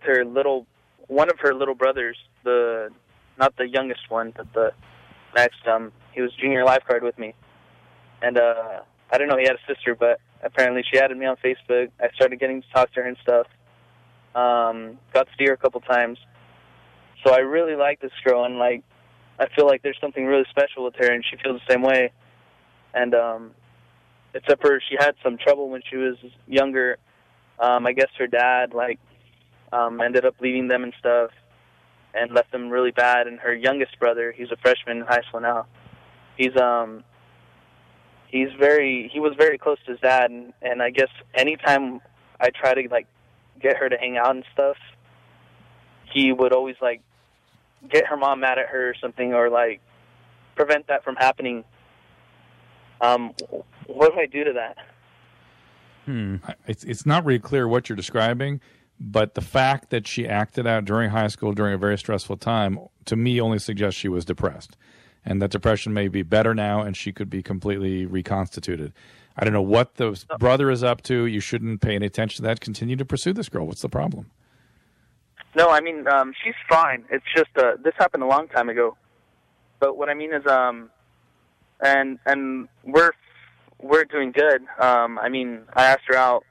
one of her little brothers, not the youngest one, but the next. He was junior lifeguard with me. And I didn't know he had a sister, but apparently she added me on Facebook. I started getting to talk to her and stuff. Got to see her a couple times. So I really like this girl, and I feel like there's something really special with her, and she feels the same way. And except for she had some trouble when she was younger. I guess her dad ended up leaving them and stuff, and left them really bad. And her youngest brother, he's a freshman in high school now. He was very close to his dad, and I guess anytime I try to get her to hang out and stuff, he would always get her mom mad at her or something, or prevent that from happening. What do I do to that? It's not really clear what you're describing, but the fact that she acted out during high school during a very stressful time, to me, only suggests she was depressed. And that depression may be better now, and she could be completely reconstituted. I don't know what the brother is up to. You shouldn't pay any attention to that. Continue to pursue this girl. What's the problem? No, I mean, she's fine. It's just, this happened a long time ago. But what I mean is, and we're doing good. I mean, I asked her out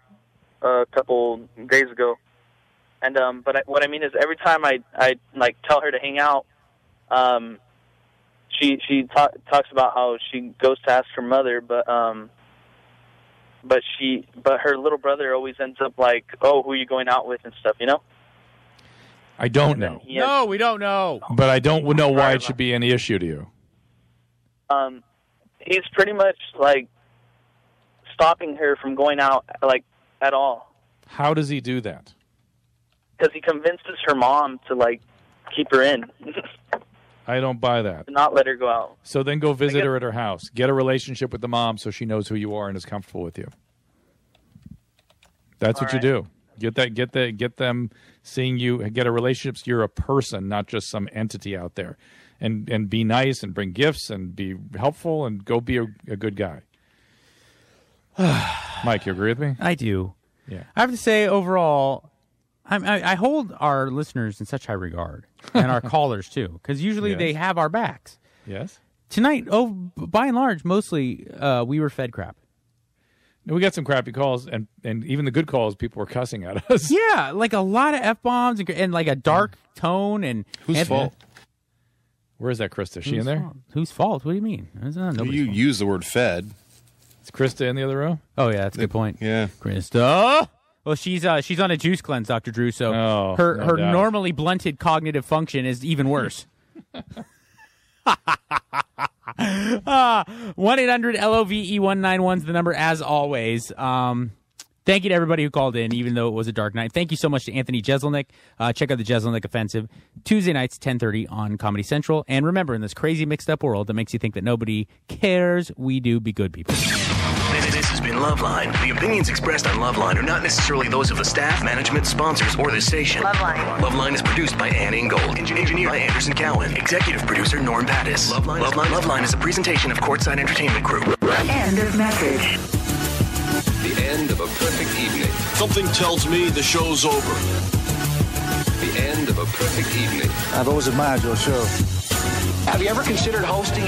a couple days ago. And, what I mean is every time I tell her to hang out, she talks about how she goes to ask her mother, but her little brother always ends up oh, who are you going out with and stuff, you know? I don't know. No, we don't know. But I don't know why it should be any issue to you. He's pretty much like stopping her from going out like at all. How does he do that? Because he convinces her mom to like keep her in. I don't buy that. To not let her go out. So then go visit her at her house. Get a relationship with the mom so she knows who you are and is comfortable with you. That's what you do. Get them seeing you. Get a relationship so you're a person, not just some entity out there. And be nice and bring gifts and be helpful and go be a good guy. Mike, you agree with me? I do. Yeah. I have to say, overall, I hold our listeners in such high regard, and our callers too, because usually they have our backs. Yes. Tonight, by and large, mostly we were fed crap. We got some crappy calls, and even the good calls, people were cussing at us. Yeah, like a lot of F-bombs and like a dark tone. And whose fault? Where is that Krista? Is she in there? Whose fault? What do you mean? You use the word fed. Is Krista in the other room? Oh, yeah, that's a good point. Yeah. Krista? Well, she's on a juice cleanse, Dr. Drew, so her normally blunted cognitive function is even worse. 1-800-LOVE-191 is the number, as always. Thank you to everybody who called in, even though it was a dark night. Thank you so much to Anthony Jeselnik. Check out the Jeselnik Offensive, Tuesday nights, 10:30 on Comedy Central. And remember, in this crazy mixed-up world that makes you think that nobody cares, we do be good people. This has been Loveline. The opinions expressed on Loveline are not necessarily those of the staff, management, sponsors, or the station. Loveline is produced by Ann Ingold. Engineered by Anderson Cowan. Executive producer Norm Pattis. Loveline is a presentation of Courtside Entertainment Group. End of message. The end of a perfect evening. Something tells me the show's over. The end of a perfect evening. I've always admired your show. Have you ever considered hosting your